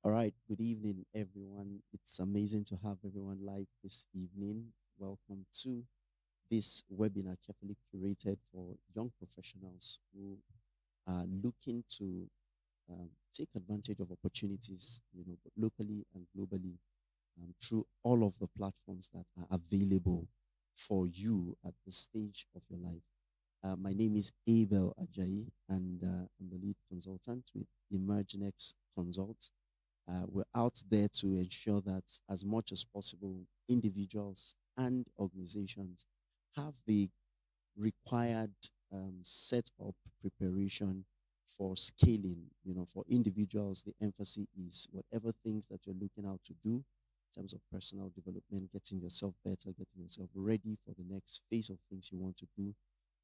All right, good evening, everyone. It's amazing to have everyone live this evening. Welcome to this webinar carefully curated for young professionals who are looking to take advantage of opportunities, locally and globally through all of the platforms that are available for you at the stage of your life. My name is Abel Ajayi, and I'm the lead consultant with EmergeNext Consult. We're out there to ensure that as much as possible, individuals and organizations have the required setup preparation for scaling. For individuals, the emphasis is whatever things that you're looking out to do in terms of personal development, getting yourself better, getting yourself ready for the next phase of things you want to do,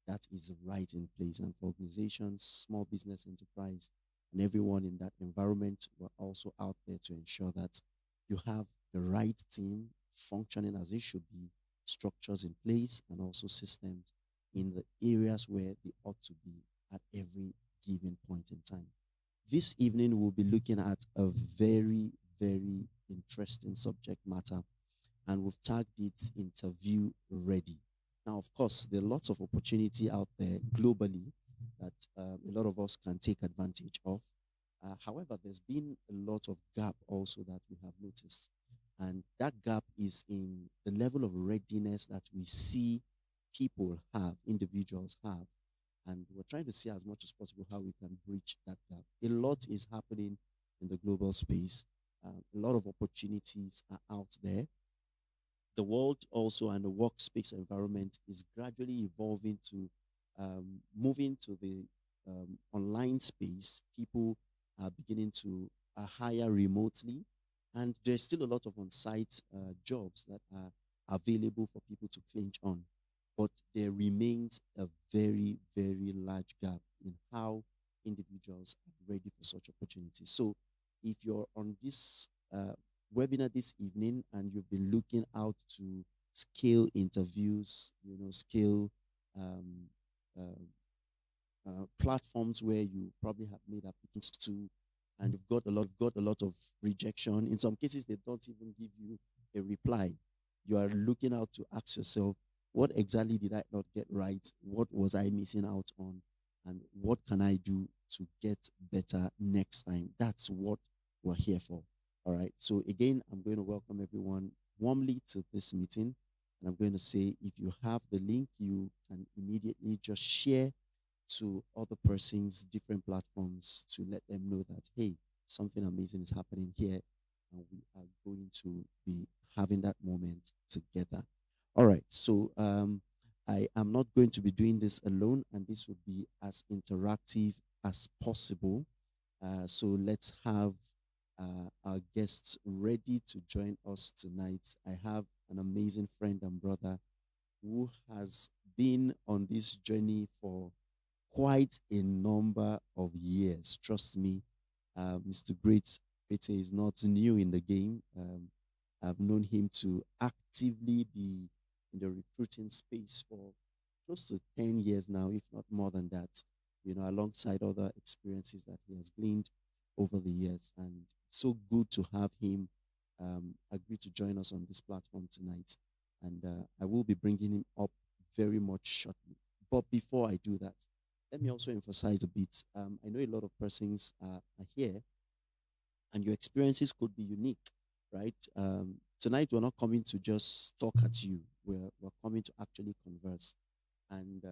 that is right in place. And for organizations, small business enterprise, and everyone in that environment, we're also out there to ensure that you have the right team functioning as it should be, structures in place, and also systems in the areas where they ought to be at every given point in time. This evening, we'll be looking at a very, very interesting subject matter, and we've tagged it interview ready. Now, of course, there are lots of opportunity out there globally that a lot of us can take advantage of. However, there's been a lot of gap also that we have noticed. And that gap is in the level of readiness that we see people have, individuals have. And we're trying to see as much as possible how we can bridge that gap. A lot is happening in the global space. A lot of opportunities are out there. The world also and the workspace environment is gradually evolving to moving to the online space. People are beginning to hire remotely, and there's still a lot of on-site jobs that are available for people to clinch on. But there remains a very, very large gap in how individuals are ready for such opportunities. So, if you're on this webinar this evening and you've been looking out to scale interviews, scale um, uh, platforms where you probably have made applications to, and you've got a lot of rejection. In some cases, they don't even give you a reply. You are looking out to ask yourself, what exactly did I not get right? What was I missing out on? And what can I do to get better next time? That's what we're here for. All right. So again, I'm going to welcome everyone warmly to this meeting. And I'm going to say, if you have the link, you can immediately just share to other persons, different platforms, to let them know that, hey, something amazing is happening here. And we are going to be having that moment together. All right. So I am not going to be doing this alone, and this would be as interactive as possible. So let's have our guests ready to join us tonight. I have an amazing friend and brother who has been on this journey for quite a number of years. Trust me, Mr. Great Pete is not new in the game. I've known him to actively be in the recruiting space for close to 10 years now, if not more than that, alongside other experiences that he has gleaned over the years. And it's so good to have him agree to join us on this platform tonight. And I will be bringing him up very much shortly. But before I do that, let me also emphasize a bit. I know a lot of persons are here, and your experiences could be unique, right? Tonight, we're not coming to just talk at you. We're coming to actually converse. And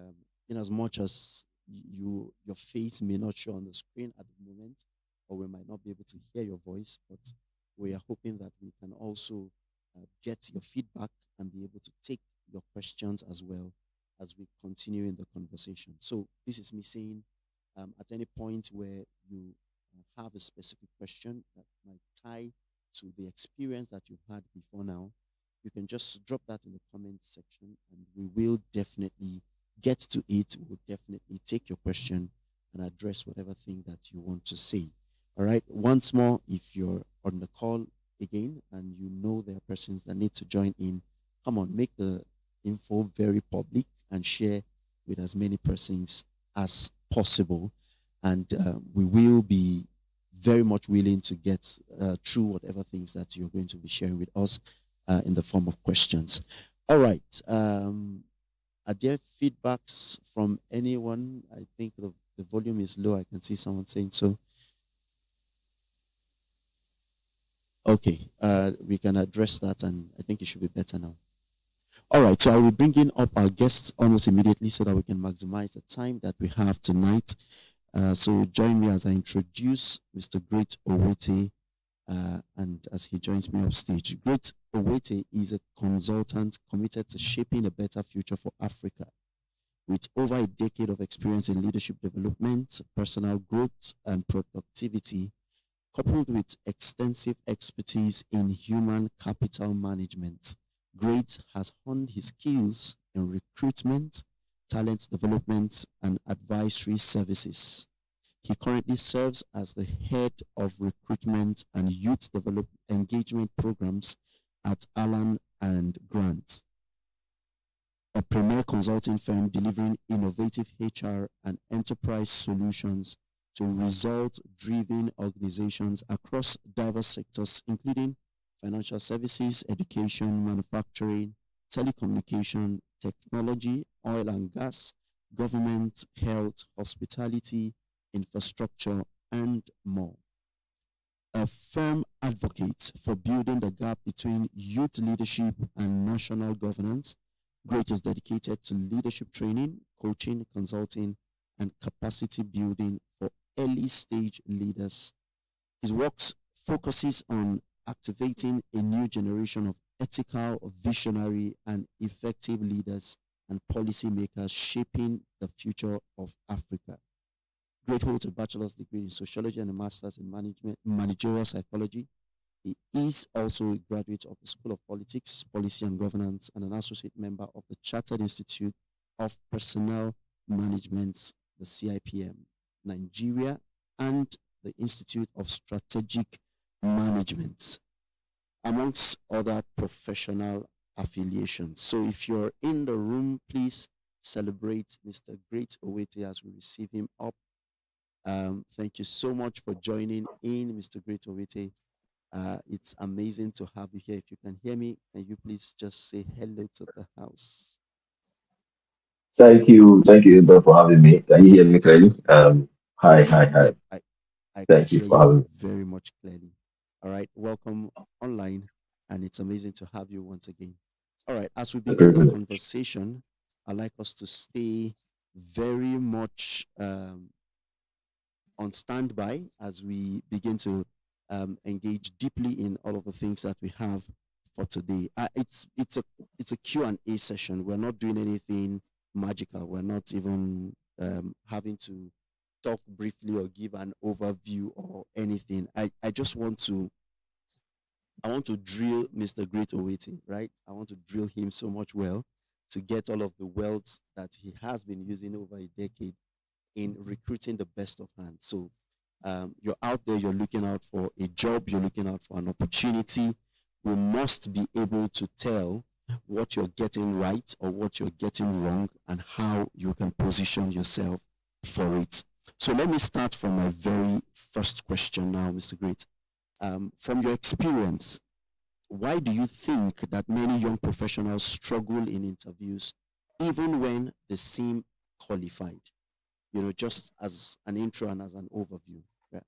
in as much as your face may not show on the screen at the moment, or we might not be able to hear your voice, but we are hoping that we can also get your feedback and be able to take your questions as well as we continue in the conversation. So this is me saying, at any point where you have a specific question that might tie to the experience that you've had before now, you can just drop that in the comment section, and we will definitely get to it. We'll definitely take your question and address whatever thing that you want to say. All right. Once more, if you're on the call again and you know there are persons that need to join in, come on, make the info very public and share with as many persons as possible. And we will be very much willing to get through whatever things that you're going to be sharing with us in the form of questions. All right. Are there feedbacks from anyone? I think the volume is low. I can see someone saying so. Okay, we can address that, and I think it should be better now. All right, so I will bring in up our guests almost immediately so that we can maximize the time that we have tonight. So join me as I introduce Mr. Great Owete, and as he joins me up stage. Great Owete is a consultant committed to shaping a better future for Africa. With over a decade of experience in leadership development, personal growth, and productivity, coupled with extensive expertise in human capital management, Great has honed his skills in recruitment, talent development, and advisory services. He currently serves as the head of recruitment and youth development engagement programs at Allen and Grant, a premier consulting firm delivering innovative HR and enterprise solutions to result-driven organizations across diverse sectors, including financial services, education, manufacturing, telecommunication, technology, oil and gas, government, health, hospitality, infrastructure, and more. A firm advocate for building the gap between youth leadership and national governance, Great is dedicated to leadership training, coaching, consulting, and capacity building for early stage leaders. His work focuses on activating a new generation of ethical, visionary, and effective leaders and policymakers shaping the future of Africa. Great holds a bachelor's degree in sociology and a master's in managerial psychology. He is also a graduate of the School of Politics, Policy and Governance, and an associate member of the Chartered Institute of Personnel Management, the CIPM, Nigeria, and the Institute of Strategic Management, amongst other professional affiliations. So if you're in the room, please celebrate Mr. Great Owete as we receive him up. Thank you so much for joining in, Mr. Great Owete. It's amazing to have you here. If you can hear me, can you please just say hello to the house? Thank you, Abel, for having me. Can you hear me clearly? Hi, hi, hi. Yep, I can Thank you hear for you having me. very much clearly. All right, welcome online, and it's amazing to have you once again. All right, as we It's a begin the privilege. conversation, I'd like us to stay very much on standby as we begin to engage deeply in all of the things that we have for today. It's a Q and A session. We're not doing anything magical. We're not even having to talk briefly or give an overview or anything. I just want to I want to drill Mr. Great Owete, right? I want to drill him so much well to get all of the wealth that he has been using over a decade in recruiting the best of hands. So you're out there, you're looking out for a job, you're looking out for an opportunity. We must be able to tell what you're getting right or what you're getting wrong and how you can position yourself for it. So let me start from my very first question now, Mr. Great. From your experience, why do you think that many young professionals struggle in interviews even when they seem qualified? Just as an intro and as an overview. Yeah.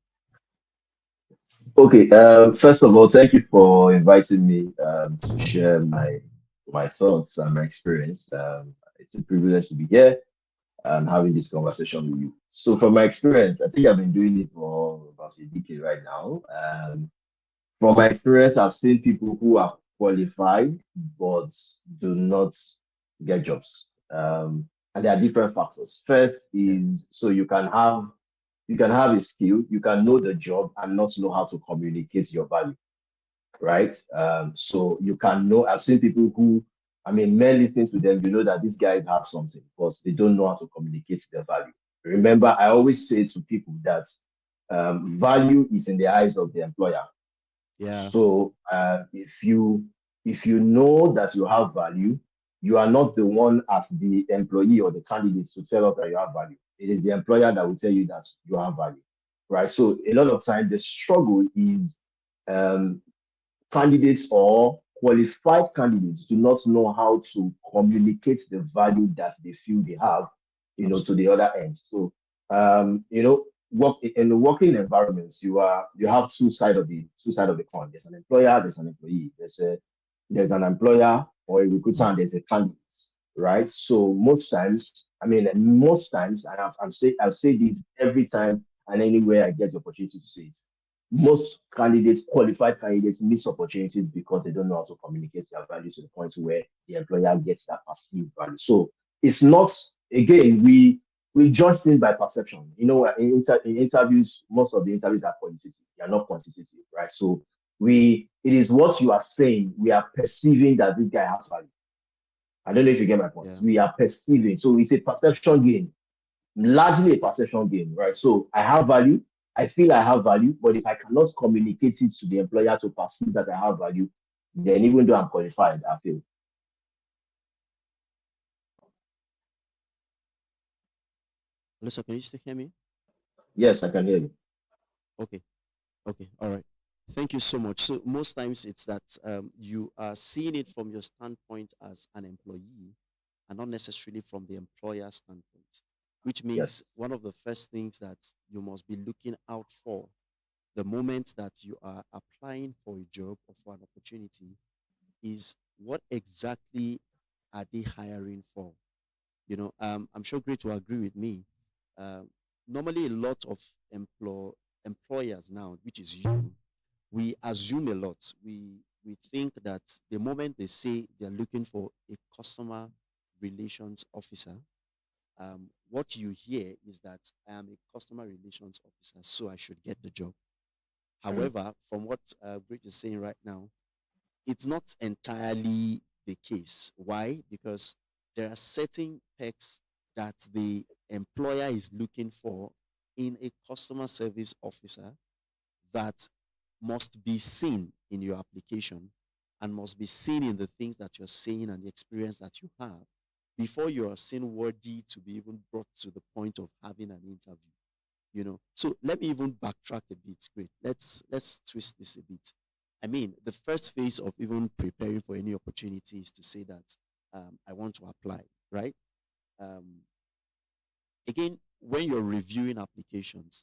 Okay. First of all, thank you for inviting me to share my thoughts and my experience. It's a privilege to be here and having this conversation with you. So, from my experience, I think I've been doing it for about a decade right now. From my experience, I've seen people who are qualified but do not get jobs. And there are different factors. First Yeah. is so you can have a skill, you can know the job and not know how to communicate your value, right? So you can know. I've seen people who, I mean, men listening to them, you know that these guys have something, but they don't know how to communicate their value. Remember, I always say to people that value is in the eyes of the employer. Yeah. So if you know that you have value, you are not the one as the employee or the candidate to tell us that you have value. It is the employer that will tell you that you have value. right? So a lot of time the struggle is um, candidates or qualified candidates do not know how to communicate the value that they feel they have, to the Absolutely. other end. So, work in the working environments, you have two side of the coin. There's an employer, there's an employee. There's an employer or a recruiter, and there's a candidate, right? So most times, and I've said this every time and anywhere I get the opportunity to say it, most candidates, qualified candidates, miss opportunities because they don't know how to communicate their value to the point where the employer gets that perceived value. So it's not, again, we judge things by perception. In interviews, most of the interviews are qualitative, they are not quantitative, right? So it is what you are saying, we are perceiving that this guy has value. I don't know if you get my point. Yeah. We are perceiving. So it's a perception game, largely a perception game, right? So I have value. I feel I have value, but if I cannot communicate it to the employer to perceive that I have value, then even though I'm qualified, I feel. Listen, can you still hear me? Yes, I can hear you. Okay. Okay. All right. Thank you so much. So most times it's that you are seeing it from your standpoint as an employee and not necessarily from the employer standpoint, which Yes. means one of the first things that you must be looking out for the moment that you are applying for a job or for an opportunity is what exactly are they hiring for? I'm sure Great will agree with me. Um, Normally, a lot of employers now, which is you, we assume a lot. We think that the moment they say they're looking for a customer relations officer, what you hear is that I am a customer relations officer, so I should get the job. Mm, However, from what Great is saying right now, it's not entirely the case. Why? Because there are certain perks that the employer is looking for in a customer service officer that must be seen in your application and must be seen in the things that you're saying and the experience that you have before you are seen worthy to be even brought to the point of having an interview. So let me even backtrack a bit. Great, let's twist this a bit. I mean, the first phase of even preparing for any opportunity is to say that I want to apply, right? um, Again, when you're reviewing applications,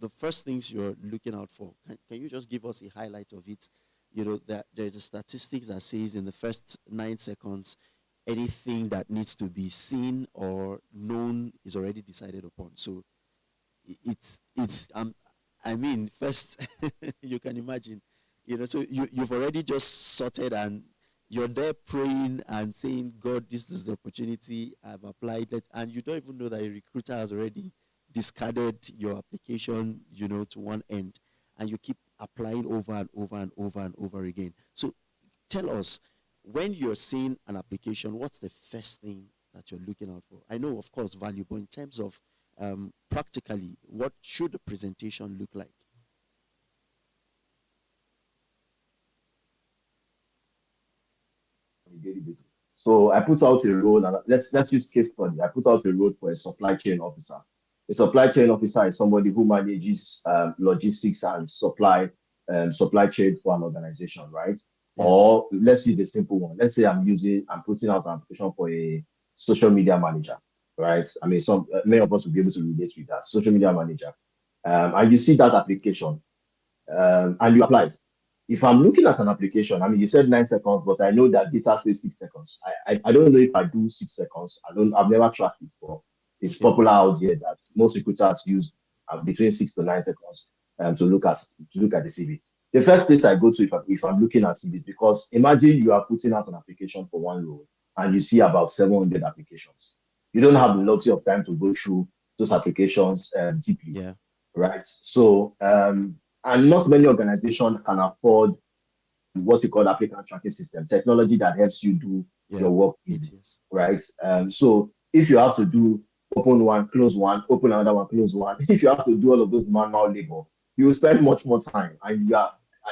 the first things you're looking out for, can you just give us a highlight of it? That there's a statistics that says in the first 9 seconds, anything that needs to be seen or known is already decided upon. So it's I mean, first you can imagine, so you've already just sorted and you're there praying and saying, God, this is the opportunity I've applied it, and you don't even know that a recruiter has already discarded your application, to one end, and you keep applying over and over and over and over again. So tell us, when you're seeing an application, what's the first thing that you're looking out for? I know, of course, value, but in terms of practically, what should the presentation look like? on a daily basis. So I put out a role, and let's use case study. I put out a role for a supply chain officer. A supply chain officer is somebody who manages logistics and supply chain for an organization, right? Yeah, Or let's use the simple one. Let's say I'm putting out an application for a social media manager, right? I mean, some many of us will be able to relate with that social media manager. And you see that application, and you apply. If I'm looking at an application, I mean, you said 9 seconds, but I know that data says 6 seconds. I don't know if I do 6 seconds. I've never tracked it, but it's okay, popular out here that most recruiters use between 6 to 9 seconds to look at the CV. The first place I go to if I'm looking at CVs, because imagine you are putting out an application for one role and you see about 700 applications. You don't have the luxury of time to go through those applications deeply, yeah, right? So, and not many organizations can afford what we call applicant tracking system, technology that helps you do yeah, your work easily, ATS, right? So if you have to do open one, close one, open another one, close one, if you have to do all of those manual labor, you will spend much more time, and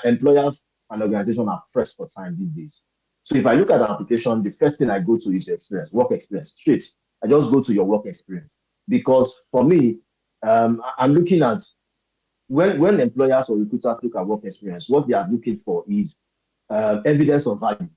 employers and organizations are pressed for time these days. So if I look at an application, the first thing I go to is your experience, work experience, straight. I just go to your work experience because for me, I'm looking at when employers or recruiters look at work experience, what they are looking for is evidence of value.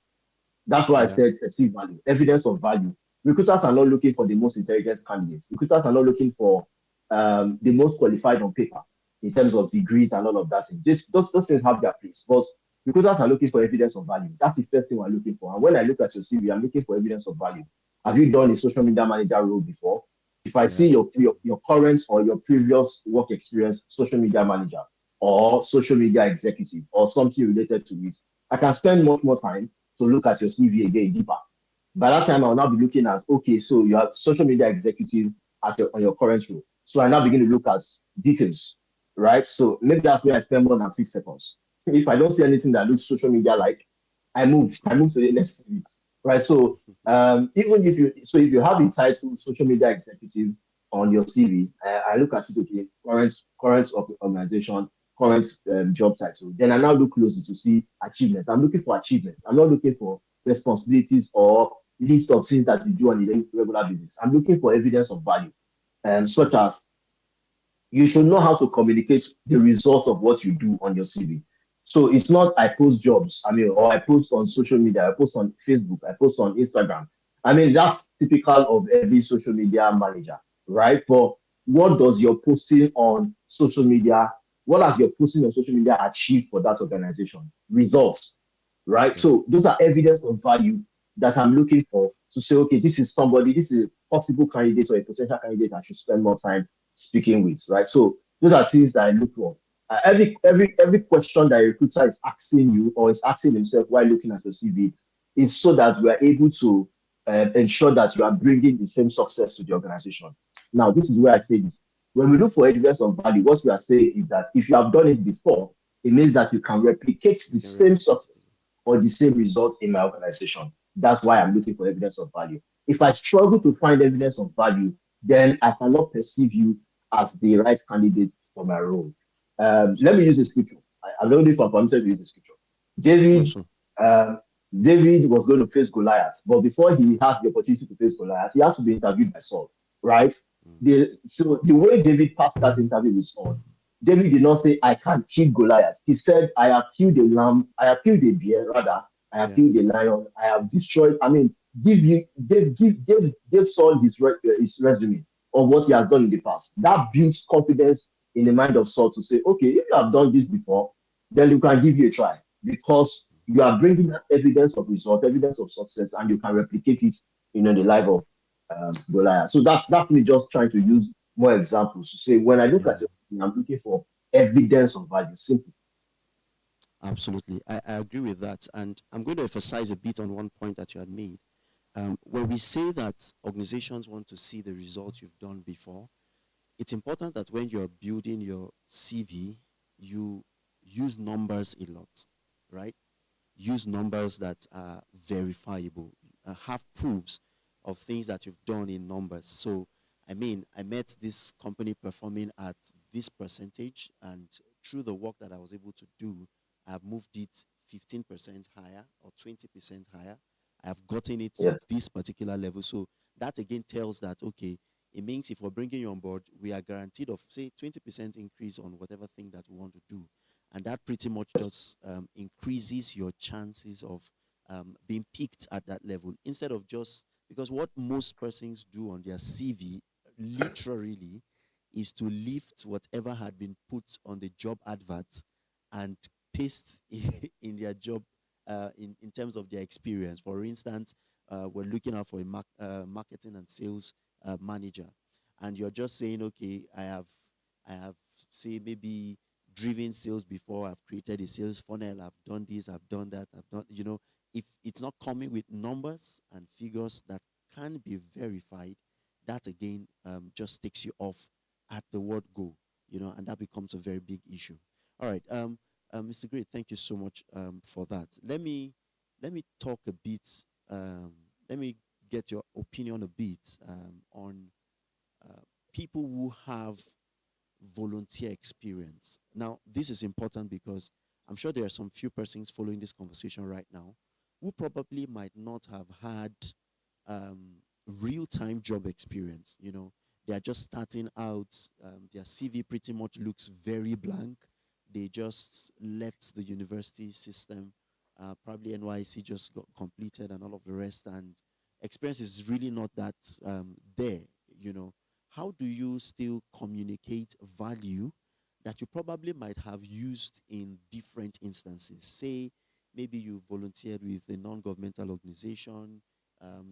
That's why I Yeah. said perceived value, evidence of value. Recruiters are not looking for the most intelligent candidates. Recruiters are not looking for the most qualified on paper in terms of degrees and all of that. Those things have their place. But recruiters are looking for evidence of value. That's the first thing we're looking for. And when I look at your CV, I'm looking for evidence of value. Have you done a social media manager role before? If I see Yeah. your current or your previous work experience, social media manager or social media executive or something related to it, I can spend much more time to look at your CV again deeper. By that time, I'll now be looking at, okay, so you are social media executive on your current role. So I now begin to look at details, right? So maybe that's where I spend more than 6 seconds. If I don't see anything that looks social media like, I move to the next CV, right? So if you have the title social media executive on your CV, I look at it, okay, current organization, current job title. Then I now look closer to see achievements. I'm looking for achievements. I'm not looking for responsibilities or list of things that you do on a regular basis. I'm looking for evidence of value, such as you should know how to communicate the result of what you do on your CV. So it's not I post jobs, I mean, or I post on social media, I post on Facebook, I post on Instagram. I mean, that's typical of every social media manager, right? But what does your posting on social media, what has your posting on social media achieved for that organization? Results, right? Yeah. So those are evidence of value that I'm looking for to say, okay, this is somebody, this is a possible candidate or a potential candidate I should spend more time speaking with, right? So those are things that I look for. Every question that a recruiter is asking you or is asking himself while looking at your CV is so that we are able to ensure that you are bringing the same success to the organization. Now, this is where I say this. When we look for evidence of value, what we are saying is that if you have done it before, it means that you can replicate We the can same replicate it. success or the same result in my organization. That's why I'm looking for evidence of value. If I struggle to find evidence of value, then I cannot perceive you as the right candidate for my role. Let me Absolutely. use a scripture. I'm not if I'm permitted to use the scripture. David, Also. uh, David was going to face Goliath, but before he has the opportunity to face Goliath, he has to be interviewed by Saul, right? Mm. So the way David passed that interview with Saul, David did not say, I can't kill Goliath. He said, I have killed a lamb, I have killed a bear, rather, I have Yeah. killed a lion, I have destroyed. I mean, give Saul his resume of what he has done in the past. That builds confidence in the mind of Saul to say, okay, if you have done this before, then you can give you a try because you are bringing that evidence of result, evidence of success, and you can replicate it, in the life of Goliath. So that's me just trying to use more examples to say when I look at Yeah. it, I'm looking for evidence of value. Simple. Absolutely. I agree with that. And I'm going to emphasize a bit on one point that you had made. When we say that organizations want to see the results you've done before, it's important that when you're building your CV, you use numbers a lot, right? Use numbers that are verifiable, have proofs of things that you've done in numbers. So, I mean, I met this company performing at this percentage, and through the work that I was able to do, I've moved it 15% higher or 20% higher. I have gotten it to Yes. this particular level. So, that again tells that, okay, it means if we're bringing you on board, we are guaranteed of, say, 20% increase on whatever thing that we want to do, and that pretty much just increases your chances of being picked at that level instead of just because what most persons do on their CV literally is to lift whatever had been put on the job advert and paste in their job in terms of their experience. For instance, we're looking out for a marketing and sales manager, and you're just saying, okay, I have say maybe driven sales before. I've created a sales funnel. I've done this. I've done that. I've done. If it's not coming with numbers and figures that can be verified, that again just takes you off at the word go. And that becomes a very big issue. All right, Mr. Great, thank you so much for that. Let me talk a bit. Um, Let me get your opinion a bit on uh, people who have volunteer experience. Now, this is important because I'm sure there are some few persons following this conversation right now who probably might not have had real time job experience. they are just starting out. Their CV pretty much looks very blank. They just left the university system. Probably NYC just got completed and all of the rest, and experience is really not that there. You know, how do you still communicate value that you probably might have used in different instances? Say, maybe you volunteered with a non-governmental organization,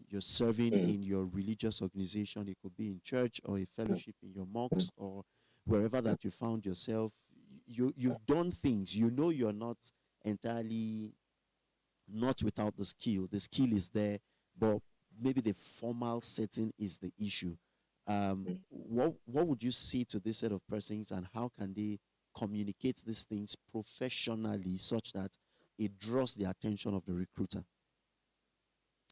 you're serving mm, in your religious organization, it could be in church or a fellowship in your mosques or wherever that you found yourself. You've done things, you know, you're not entirely not without the skill. The skill is there, but maybe the formal setting is the issue. What would you say to this set of persons, and how can they communicate these things professionally such that it draws the attention of the recruiter?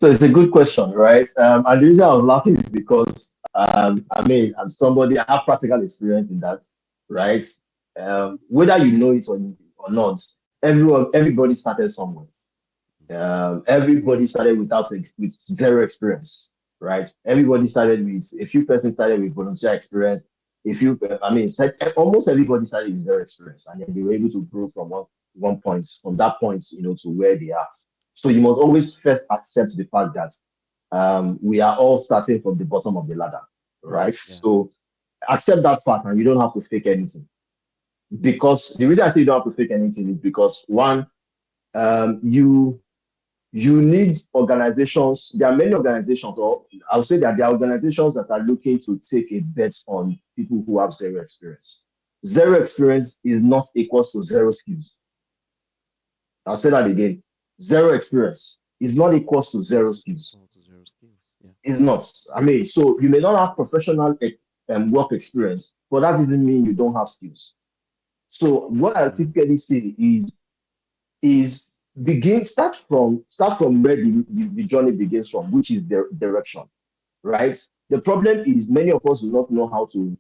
So it's a good question, right? And the reason I was laughing is because I mean, I'm somebody, I have practical experience in that, right? Whether you know it or not, everybody started somewhere. Everybody started with zero experience, right? Everybody started with a few persons started with volunteer experience. If you, I mean, almost everybody started with zero experience, and then they were able to grow from one point, from that point, to where they are. So you must always first accept the fact that we are all starting from the bottom of the ladder, right? Yeah. So accept that fact, and you don't have to fake anything. Because the reason I say you don't have to fake anything is because one, you need organizations. There are many organizations, or I'll say that there are organizations that are looking to take a bet on people who have zero experience. Zero experience is not equals to zero skills. I'll say that again. Zero experience is not equals to It's zero not skills. equal to zero skills. Yeah. It's not. I mean, so you may not have professional work experience, but that doesn't mean you don't have skills. So what I Mm. typically say is start from where the journey begins from, which is the direction, right? The problem is many of us do not know how to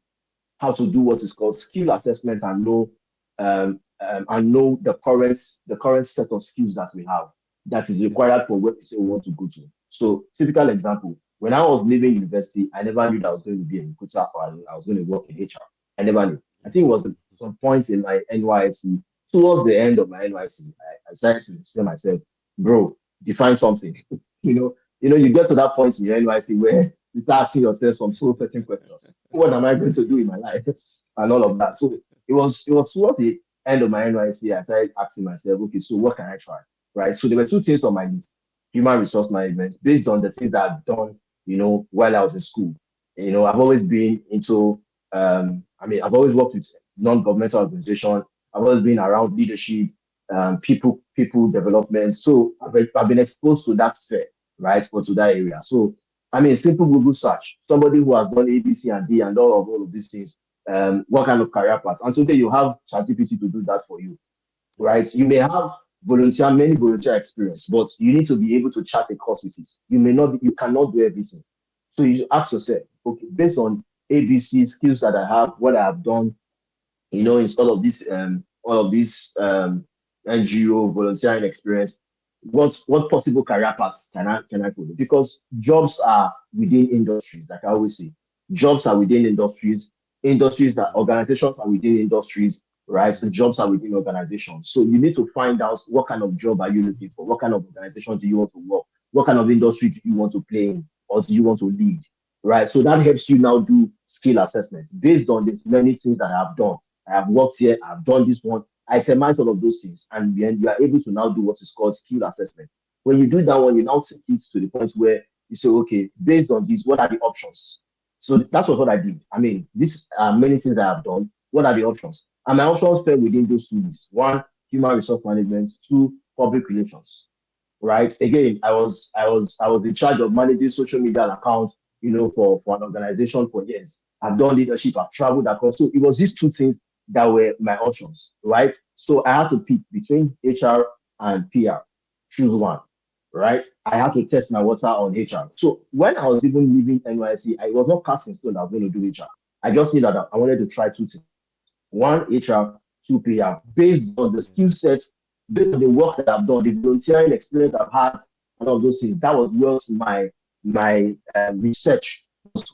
do what is called skill assessment and know the current set of skills that we have that is Yeah. required for where we say we want to go to. So typical example, when I was leaving university, I never knew that I was going to be a recruiter or I was going to work in HR. I never knew. I Yeah. think it was at some point in my NYC, towards the end of my NYC, I started to say myself, bro, define something. You get to that point in your NYC where you start asking yourself some soul searching questions. What am I going to do Yeah. in my life? And all of that. So it was towards the end of my NYC, I started asking myself, okay, so what can I try? Right. So there were two things on my list: human resource management, based on the things that I've done, while I was in school. I've always been into I've always worked with non-governmental organizations. I've always been around leadership, people development. So I've been exposed to that sphere, right, or to that area. So I mean, simple Google search, somebody who has done A, B, C, and D, and all of these things, what kind of career path. And today you have ChatGPT to do that for you, Yeah. right? You may have many volunteer experience, but you need to be able to chart a course with it. You cannot do everything. So you ask yourself, okay, based on ABC skills that I have, what I have done, it's all of this NGO volunteering experience. What possible career paths can I put? Because jobs are within industries, like I always say. Jobs are within industries that Yeah. organizations are within industries, right? Yeah. So jobs are within organizations. So you need to find out what kind of job are you looking for? What kind of organization do you want to work? What kind of industry do you want to play in or do you want to lead? Right. So that helps you now do skill assessment based on these many things that I've done. I have worked here, I've done this one, I itemize all of those things, and then you are able to now do what is called skill assessment. When you do that one, you now take it to the point where you say, okay, based on this, what are the options? So that was what I did. I mean, these are many things I have done. What are the options? And my options fell within those two lists. One, human resource management. Two, public relations. Right. Again, I was in charge of managing social media accounts, for an organization for years. I've done leadership, I've traveled across. So it was these two things that were my options, right? So I had to pick between HR and PR. Choose one, right? I had to test my water on HR. So when I was even leaving NYC, I was not casting stone I was going to do HR. I just knew that I wanted to try two things: one HR, two PR, based on the Yeah. skill sets, based on the work that I've done, the volunteering experience I've had, and all those things. That was what my research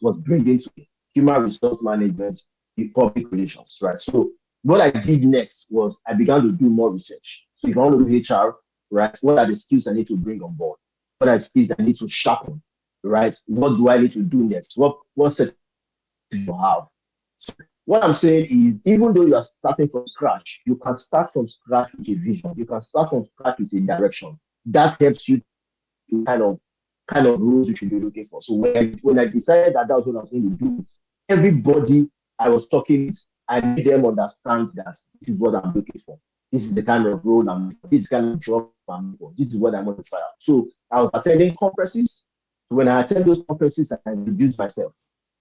was bringing to me. human resource management, public relations, right? So what I did next was I began to do more research. So if I want to do HR, right, what are the skills I need to bring on board? What are the skills I need to sharpen, right? What do I need to do next? What certifications do I have? So what I'm saying is, even though you are starting from scratch, you can start from scratch with a vision. You can start from scratch with a direction. That helps you to kind of roles you should be looking for. So when I decided that that was what I was going to do, everybody I was talking with, I made them understand that this is what I'm looking for. This is the kind of role I'm looking for. This is the kind of job I'm looking for. This is what I want to try out. So I was attending conferences. When I attend those conferences, I introduce myself.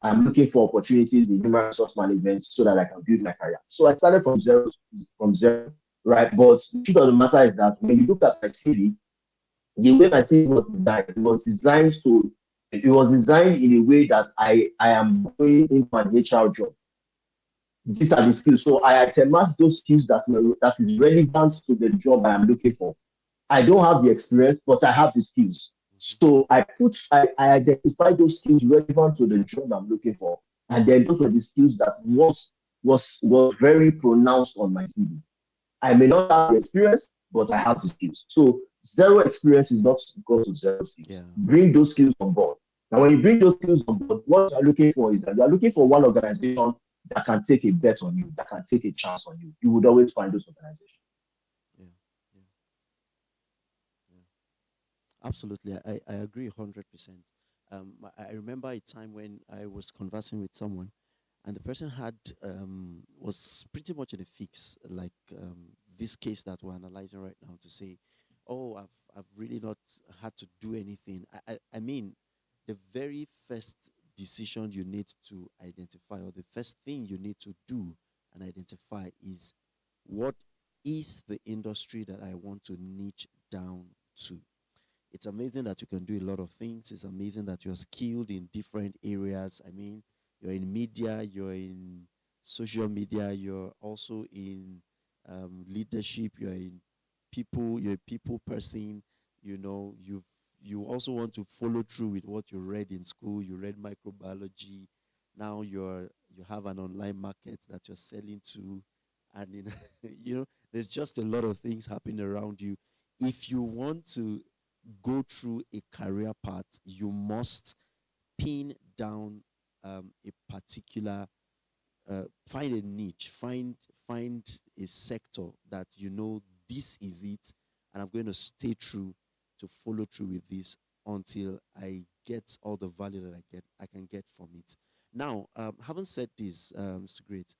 I'm looking for opportunities in human resource management so that I can build my career. So I started from zero, right? But the truth of the matter is that when you look at my CV, the way my CV was designed, it was designed in a way that I am going into an HR job. These are the skills. So I attempt those skills that is relevant to the job I am looking for. I don't have the experience, but I have the skills. Mm-hmm. So I identified those skills relevant to the job I'm looking for. And then those were the skills that was very pronounced on my CV. I may not have the experience, but I have the skills. So zero experience is not equal to zero skills. Yeah. Bring those skills on board. Now, when you bring those skills on board, what you're looking for is that you're looking for one organization that can take a bet on you, that can take a chance on you. You would always find those organizations. Yeah. Yeah. Yeah. Absolutely. I agree 100%. I remember a time when I was conversing with someone, and the person had was pretty much in a fix, like this case that we're analyzing right now, to say, "Oh, I've really not had to do anything." I mean, the very first decision you need to identify, or the first thing you need to do and identify, is what is the industry that I want to niche down to. It's amazing that you can do a lot of things. It's amazing that you're skilled in different areas. I mean, you're in media, you're in social media, you're also in leadership, you're in people, you're a people person. You also want to follow through with what you read in school. You read microbiology. Now you have an online market that you're selling to, and there's just a lot of things happening around you. If you want to go through a career path, you must pin down a particular, find a niche, find a sector that this is it, and I'm going to stay true to follow through with this until I get all the value that I can get from it. Now, having said this, Mr. Great,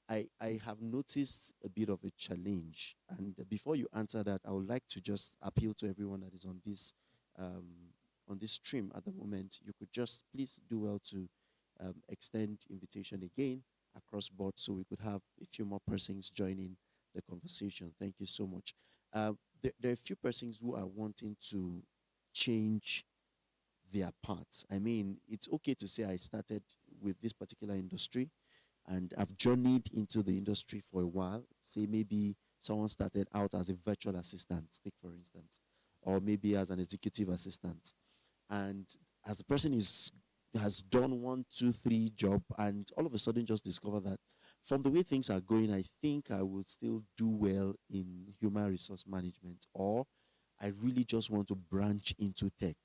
I have noticed a bit of a challenge. And before you answer that, I would like to just appeal to everyone that is um, on this stream at the moment. You could just please do well to extend invitation again across board, so we could have a few more persons joining the conversation. Thank you so much. There are a few persons who are wanting to change their paths. I mean, it's okay to say I started with this particular industry and I've journeyed into the industry for a while. Say maybe someone started out as a virtual assistant, take for instance, or maybe as an executive assistant. And as the person is has done one, two, three job, and all of a sudden just discover that from the way things are going, I think I would still do well in human resource management, or I really just want to branch into tech.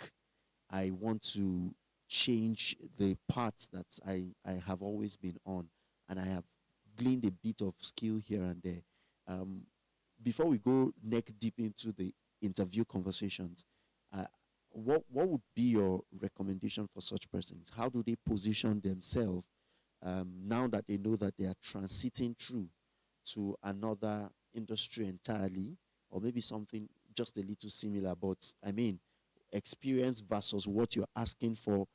I want to change the path that I have always been on, and I have gleaned a bit of skill here and there. Um, Before we go neck deep into the interview conversations, uh, what would be your recommendation for such persons? How do they position themselves now that they know that they are transiting through to another industry entirely, or maybe something just a little similar? But I mean, experience versus what you're asking for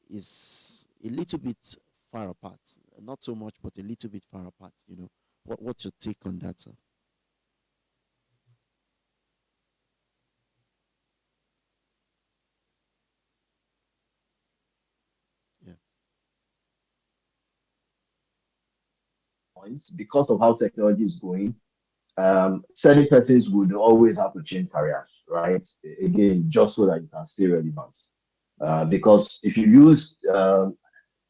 is a little bit far apart. Not so much, but a little bit far apart. What's your take on that, sir? Yeah. Points because of how technology is going. Certain persons would always have to change careers, right? Again, just so that you can stay relevant. Because if you use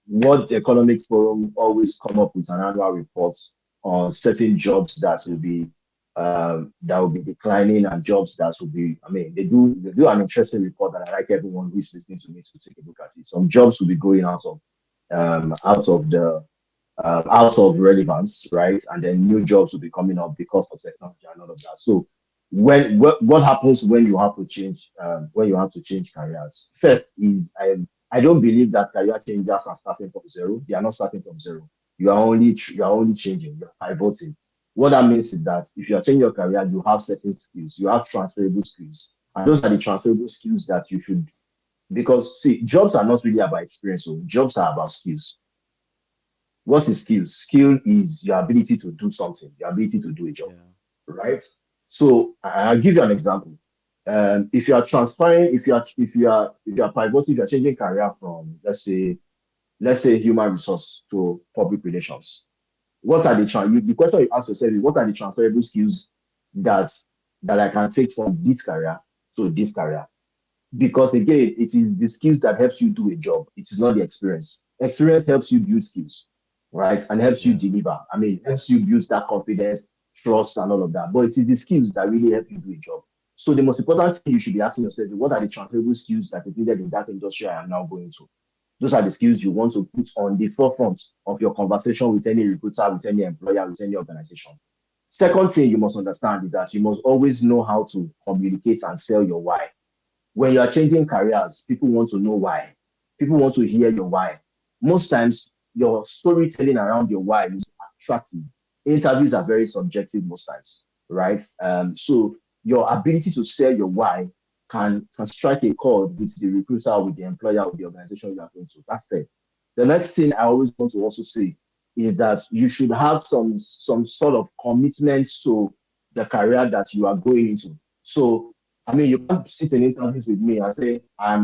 what the Economic Forum always come up with an annual report on certain jobs Yeah. that will be declining and jobs that will be. I mean, they do an interesting report that I like everyone who is listening to me to take a look at it. Some jobs will be going out of relevance, right? And then new Yeah. jobs will be coming up because of technology and all of that. So what happens when you have to change careers? First is I don't believe that career changers are starting from zero. They are not starting from zero. You are only changing, you're pivoting. What that means is that if you are changing your career, you have certain skills, you have transferable skills. And those are the transferable skills that you should, because see, jobs are not really about experience, so jobs are about skills. What is skill? Skill is your ability to do something, your ability to do a job, Yeah. right? So I'll give you an example. If you are transferring, if you are pivoting, if you are changing career from let's say human resource to public relations, what are the question you ask yourself is what are the transferable skills that that I can take from this career to this career? Because again, it is the skills that helps you do a job. It is not the experience. Experience helps you build skills, right? And helps you Yeah. deliver. I mean, helps you build that confidence, trust, and all of that. But it is the skills that really help you do a job. So the most important thing you should be asking yourself is what are the transferable skills that is needed in that industry I am now going to? Those are the skills you want to put on the forefront of your conversation with any recruiter, with any employer, with any organization. Second thing you must understand is that you must always know how to communicate and sell your why. When you are changing careers, people want to know why. People want to hear your why. Most times, your storytelling around your why is attractive. Interviews are very subjective most times, right? So your ability to sell your why can strike a chord with the recruiter, with the employer, with the organization you are going to. That's it. The next thing I always want to also say is that you should have some sort of commitment to the career that you are going into. So I mean, you can't sit in interviews with me and say, I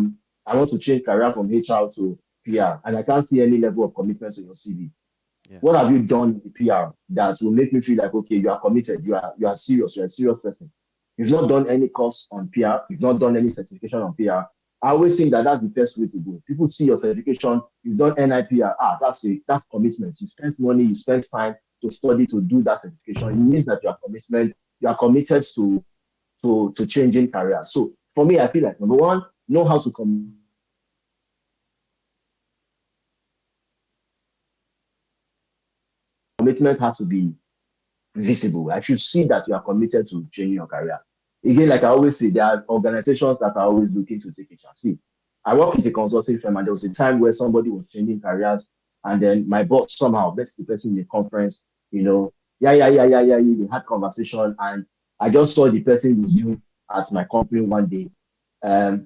want to change career from HR to PR, and I can't see any level of commitment to your CV. Yeah. What have you done in the PR that will make me feel like, okay, you are committed, you are serious, you're a serious person? You've not done any course on PR, you've not done any certification on PR. I always think that that's the best way to go. People see your certification, you've done NIPR, that's commitment. You spend money, you spend time to study to do that certification. It means that you are committed to changing careers. So for me, I feel like number one, know how to communicate and sell your why. Number two, your commitment has to be visible. I should see that you are committed to changing your career. Again, like I always say, there are organizations that are always looking to take a chance. See, I work with a consulting firm, and there was a time where somebody was changing careers, and then my boss somehow met the person in the conference, yeah, yeah, yeah, yeah, yeah, yeah. They had conversation, and I just saw the person resume at my company one day.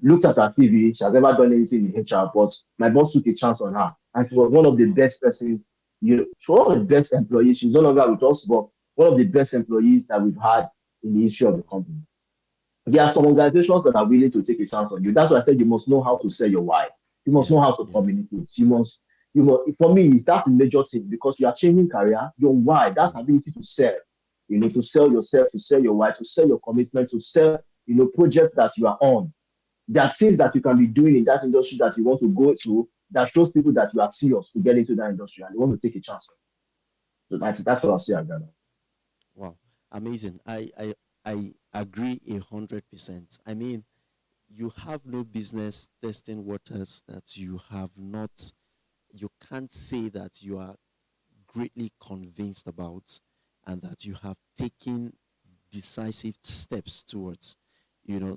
Looked at her CV. She has never done anything in HR, but my boss took a chance on her, and she was one of the Wow. best person. She was one of the best employees. She's no longer with us, but one of the best employees that we've had in the history of the company. There are some organizations that are willing to take a chance on you. That's why I said you must know how to sell your why. You must Yeah. know how to Yeah. communicate. For me, it's that major thing because you are changing career. Your why, that's Yeah. ability to sell. To sell yourself, to sell your why, to sell your commitment, to sell, projects that you are on. There are things that you can be doing in that industry that you want to go to that shows people that you are serious to get into that industry and they want to take a chance. So that's what I'll say, Agana. Wow. Amazing. I agree 100%. I mean, you have no business testing waters that you have not, you can't say that you are greatly convinced about and that you have taken decisive steps towards.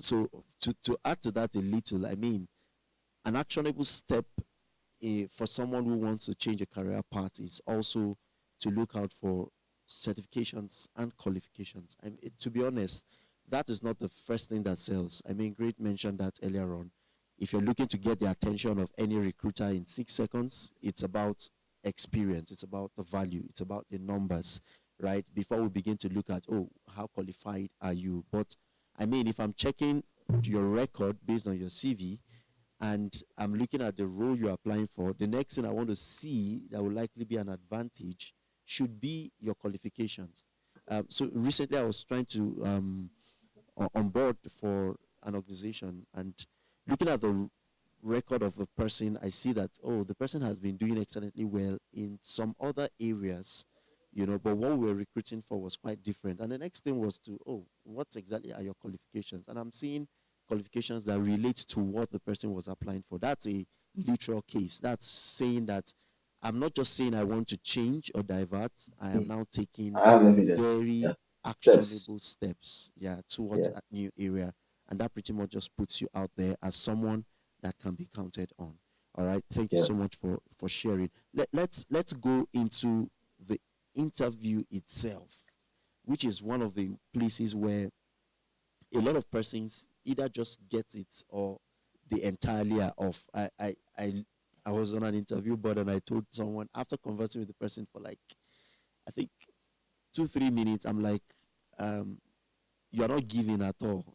So to add to that a little, I mean, an actionable step for someone who wants to change a career path is also to look out for certifications and qualifications. To be honest, that is not the first thing that sells. I mean, Great mentioned that earlier on. If you're looking to get the attention of any recruiter in 6 seconds, it's about experience, it's about the value, it's about the numbers, right? Before we begin to look at, oh, how qualified are you? But I mean, if I'm checking your record based on your CV, and I'm looking at the role you're applying for, the next thing I want to see that will likely be an advantage should be your qualifications. So recently, I was trying to on board for an organization and looking at the record of the person, I see that, oh, the person has been doing excellently well in some other areas, but what we were recruiting for was quite different. And the next thing was to, oh, what exactly are your qualifications? And I'm seeing qualifications that relate to what the person was applying for. That's a literal case. That's saying that I'm not just saying I want to change or divert, I am Mm. now taking I have evidence. very Yeah. Steps. actionable steps, yeah, towards Yeah. that new area. And that pretty much just puts you out there as someone that can be counted on. All right. Thank you Yeah. so much for sharing. Let's go into the interview itself, which is one of the places where a lot of persons either just get it or they entirely are off. I was on an interview board and I told someone after conversing with the person for like I think 2 3 minutes, I'm like, um, you're not giving at all.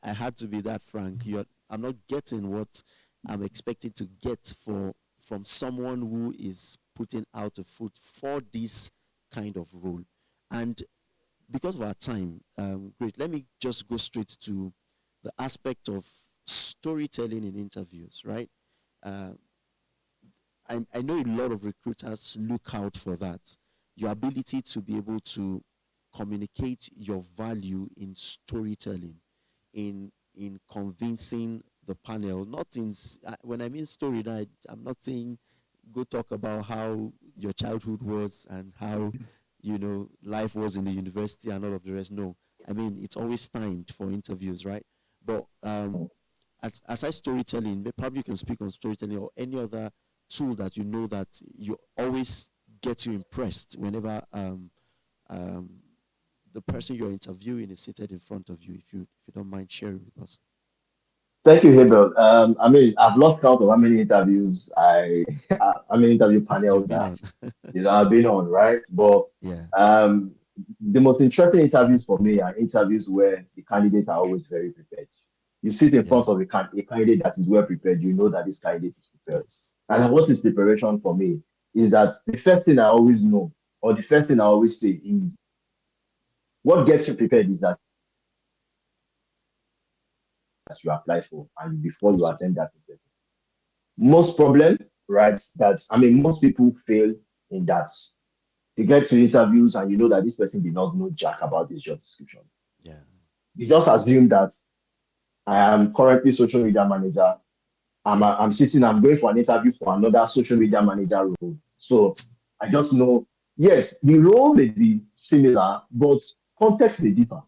I had to be that frank. I'm not getting what I'm expecting to get from someone who is putting out a foot for this kind of role. And because of our time, great. Let me just go straight to the aspect of storytelling in interviews, right? Uh, I know a lot of recruiters look out for that. Your ability to be able to communicate your value in storytelling, in convincing the panel. Not in when I mean story, I'm not saying go talk about how your childhood was and how life was in the university and all of the rest. No, I mean it's always timed for interviews, right? But as I storytelling, probably you can speak on storytelling or any other tool that you know that you always get you impressed whenever um, the person you're interviewing is seated in front of you. If you don't mind sharing with us. Thank you, Abel. I mean, I've lost count of how many interviews how many interview You've panels been on. I've been on, right? But Yeah. um, the most interesting interviews for me are interviews where the candidates are always very prepared. You sit in Yeah. front of a candidate that is well prepared, you know that this candidate is prepared. Yes. And what is preparation for me is that the first thing I always know, or the first thing I always say is what gets you prepared is that you apply for and before you attend that interview. Most problem, Absolutely. right? Most people fail in that. You get to interviews and you know that this person did not know jack about this job description. Yeah. You just assume that I am currently social media manager. I'm going for an interview for another social media manager role. So I just know, yes, the role may be similar, but context may differ,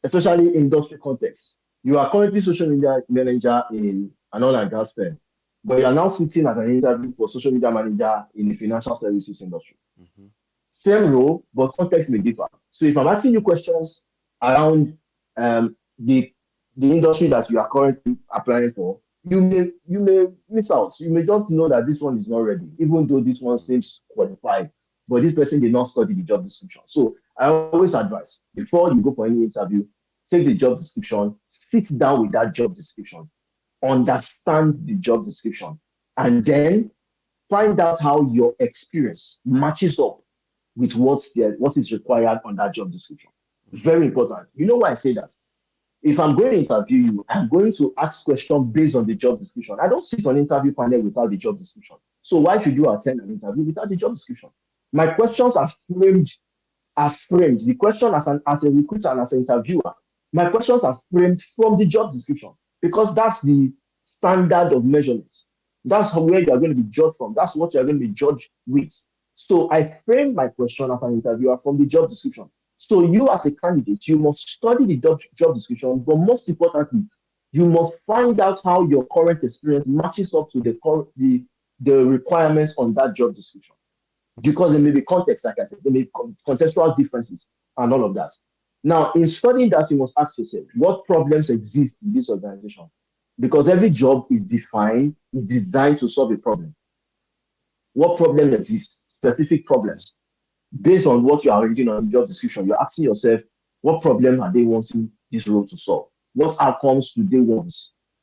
especially industry context. You are currently social media manager in an oil and gas firm, but you are now sitting at an interview for social media manager in the financial services industry. Mm-hmm. Same role, but context may differ. So if I'm asking you questions around the industry that you are currently applying for, you may miss out. You may just know that this one is not ready, even though this one Mm. seems qualified, but this person did not study the job description. So I always advise before you go for any interview, take the job description, sit down with that job description, understand the job description, and then find out how your experience matches up with what is required on that job description. Mm-hmm. Very important. You know why I say that? If I'm going to interview you, I'm going to ask questions based on the job description. I don't sit on interview panel without the job description. So why should you attend an interview without the job description? My questions are framed. The question as a recruiter and as an interviewer, my questions are framed from the job description because that's the standard of measurement. That's where you are going to be judged from. That's what you are going to be judged with. So I frame my question as an interviewer from the job description. So you as a candidate, you must study the job description, but most importantly, you must find out how your current experience matches up to the requirements on that job description because there may be context, like I said, there may be contextual differences and all of that. Now, in studying that, you must ask yourself, what problems exist in this organization? Because every job is designed to solve a problem. What problem exists? Specific Yeah. problems. Based on what you are reading on the job description, you're asking yourself, what problem are they wanting this role to solve? What outcomes do they want?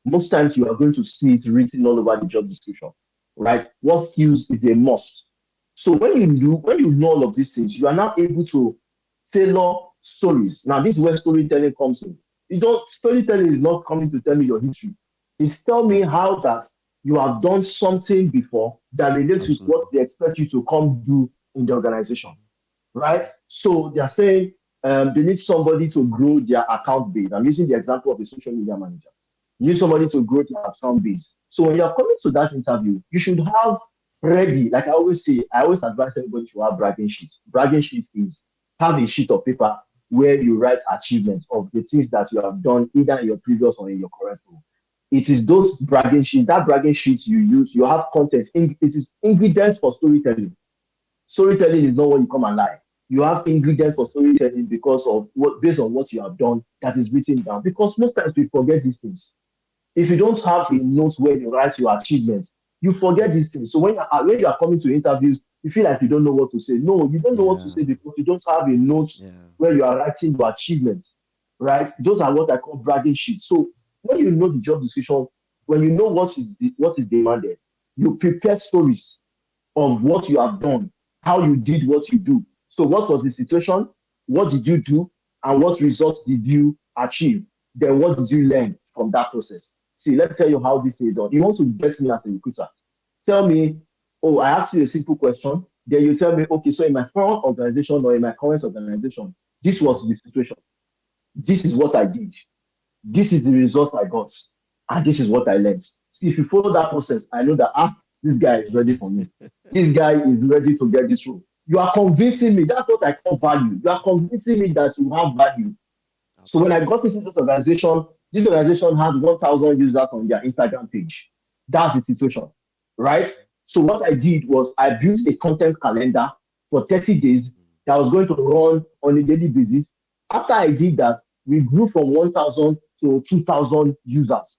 Most times you are going to see it written all over the job description, right? What skills is a must? So when you know all of these things, you are now able to tailor stories. Now, this is where storytelling comes in. You don't Storytelling is not coming to tell me your history. It's tell me Yeah. how that you have done something before that relates with what Absolutely. they expect you to come do in the organization, Hmm. right? So they are saying they need somebody to grow their account base. I'm using the example of a social media manager. You need somebody to grow their account base. So when you're coming to that interview, you should have ready, like I always say, I always advise everybody to have bragging sheets. Bragging sheets is have a sheet of paper where you write achievements of the things that you have done either in your previous or in your current role. It is those bragging sheets, that bragging sheets you use, you have content. It is ingredients for storytelling. Storytelling is not when you come and lie. You have Yeah. ingredients for storytelling because of what based on what you have done that is written down. Because most times we forget these things. If you don't have a True. note where you write your achievements, you forget Hmm. these things. So when you are coming to interviews, you feel like you don't know what to say. No, you don't know what to say Yeah. because you don't have a note Yeah. where you are writing your achievements, right? Those are what I call bragging sheets. So when you know the job description, when you know what is demanded, you prepare stories of what you have done, how you did what you do. So, what was the situation? What did you do? And what results did you achieve? Then, what did you learn from that process? See, let me tell you how this is done. You want to get me as a recruiter. Tell me, oh, I asked you a simple question. Then you tell me, okay, so in my current organization or in my current organization, this Yeah. was the situation. This is what I did. This is the results I got, and this is what I learned. See, if you follow that process, I know that this guy is ready for me. This guy is ready to get this role. You are convincing me. That's what I call value. You are convincing me that you have value. So when I got Absolutely. into this organization had 1,000 users on their Instagram page. That's the situation, right? So what I did was I built a content calendar for 30 days Mm. that was going to run on a daily basis. After I did that, we grew from 1,000 to 2,000 users.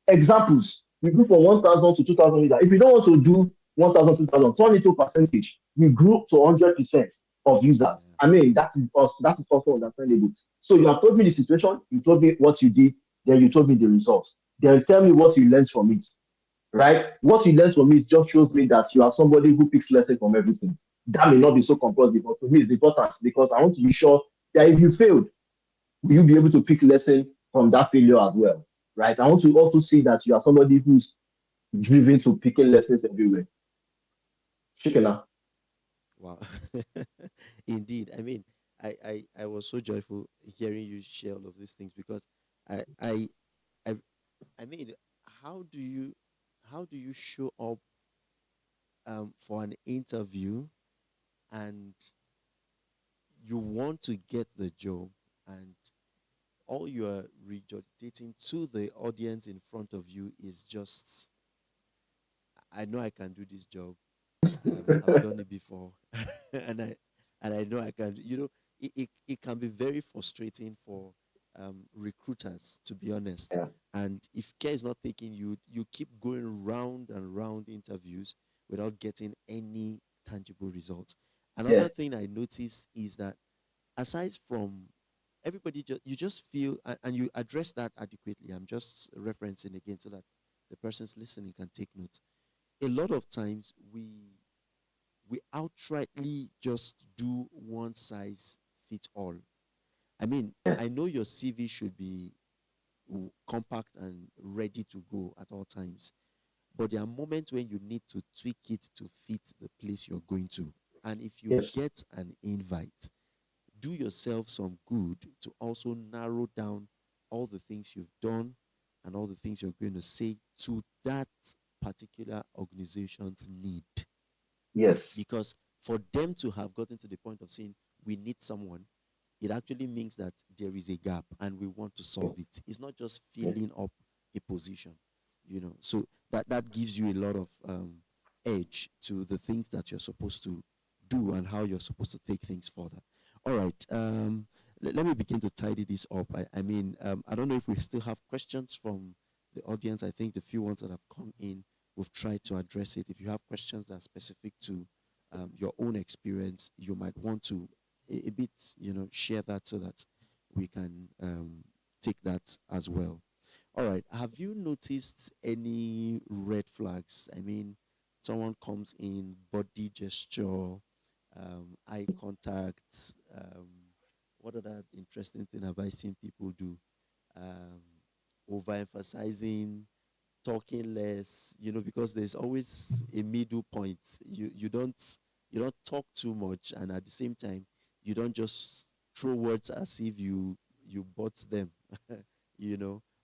Examples, we grew from 1,000 to Nice. 2,000 users. If you don't want to do 1,000, 2,000, turn it to percentage. We grew to 100% of users. Yeah. I mean, that is also understandable. So you have told me the situation, you told me what you did, then you told me the results. Then tell me what you learned from it, right? What you learned from it just shows me that you are somebody who picks lesson from everything. That may not be so compulsory, but for me it's important because I want to be sure that if you failed, will you be able to pick lesson from that failure as well, right? I want to also see that you are somebody who's driven to picking lessons everywhere. Chicken now. Wow. Indeed. I mean, I was so joyful hearing you share all of these things because I I I I mean, how do you how do you show up for an interview and you want to get the job and all you are regurgitating to the audience in front of you is just, I know I can do this job. I've done it before, and I know I can. It can be very frustrating for recruiters, to be honest. Yeah. And if care is not taking you, you keep going round and round interviews without getting any tangible results. Another Yes. thing I noticed is that aside from everybody, you just feel, and you address that adequately. I'm just referencing again so that the person's listening can take notes. A lot of times we outrightly just do one size fits all. I mean, I know your CV should be compact and ready to go at all times, but there are moments when you need to tweak it to fit the place you're going to. And if you Yes. get an invite, do yourself some good to also narrow down all the things you've done and all the things you're going to say to that particular organization's need. Yes. Because for them to have gotten to the point of saying we need someone, it actually means that there is a gap and we want to solve it. It's not just Yes. filling up a position, so that gives you a lot of edge to the things that you're supposed to do and how you're supposed to take things further. All right. Let me begin to tidy this up. I mean, I don't know if we still have questions from the audience. I think the few ones that have come in, we've tried to address it. If you have questions that are specific to your own experience, you might want to a bit, share that so that we can take that as well. All right. Have you noticed any red flags? I mean, someone comes in, body gesture, eye contact. What other interesting thing have I seen people do? Um, Overemphasizing. talking less, because there's always a middle point. You don't talk too much, and at the same time, you don't just throw words as if you bought them,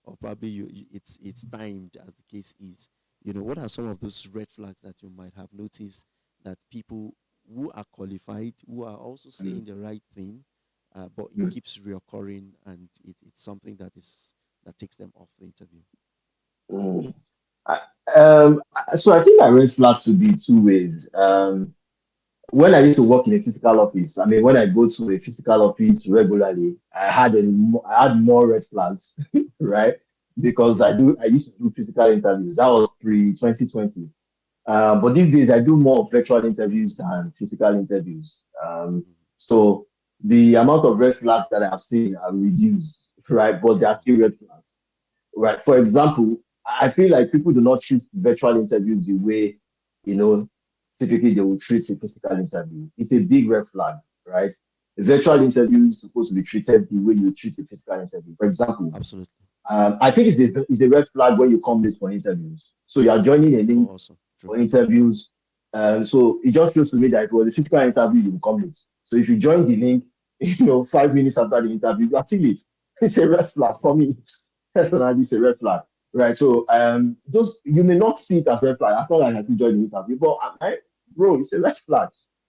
or probably it's timed, as the case is. What are some of those red flags that you might have noticed that people who are qualified, who are also saying Mm, the right thing, but it mm, keeps reoccurring, and it's something that takes them off the interview? mm. So I think that red flags would be two ways. When I used to work in a physical office, I mean, when I go to a physical office regularly, I had more red flags, right? Because Yeah. I used to do physical interviews. That was pre 2020. But these days I do more of virtual interviews than physical interviews. Mhm. So the amount of red flags that I've seen are reduced, right? But there Yeah. are still red flags. Right. For example, I feel like people do not treat virtual interviews the way, you know, typically they would treat a physical interview. It's a big red flag, right? A virtual interview is supposed to be treated the way you treat a physical interview. For example, Absolutely. I think it's a red flag when you come late for interviews. So you are joining a Oh, link awesome. True. for interviews. So it just shows to me that it was a physical interview, you will come late. So if you join the link, 5 minutes after the interview, you are still late. It's a red flag for me. Personally, it's a red flag, right? So those you may not see it as red flag as long as I still join the interview, but bro, it's a red flag.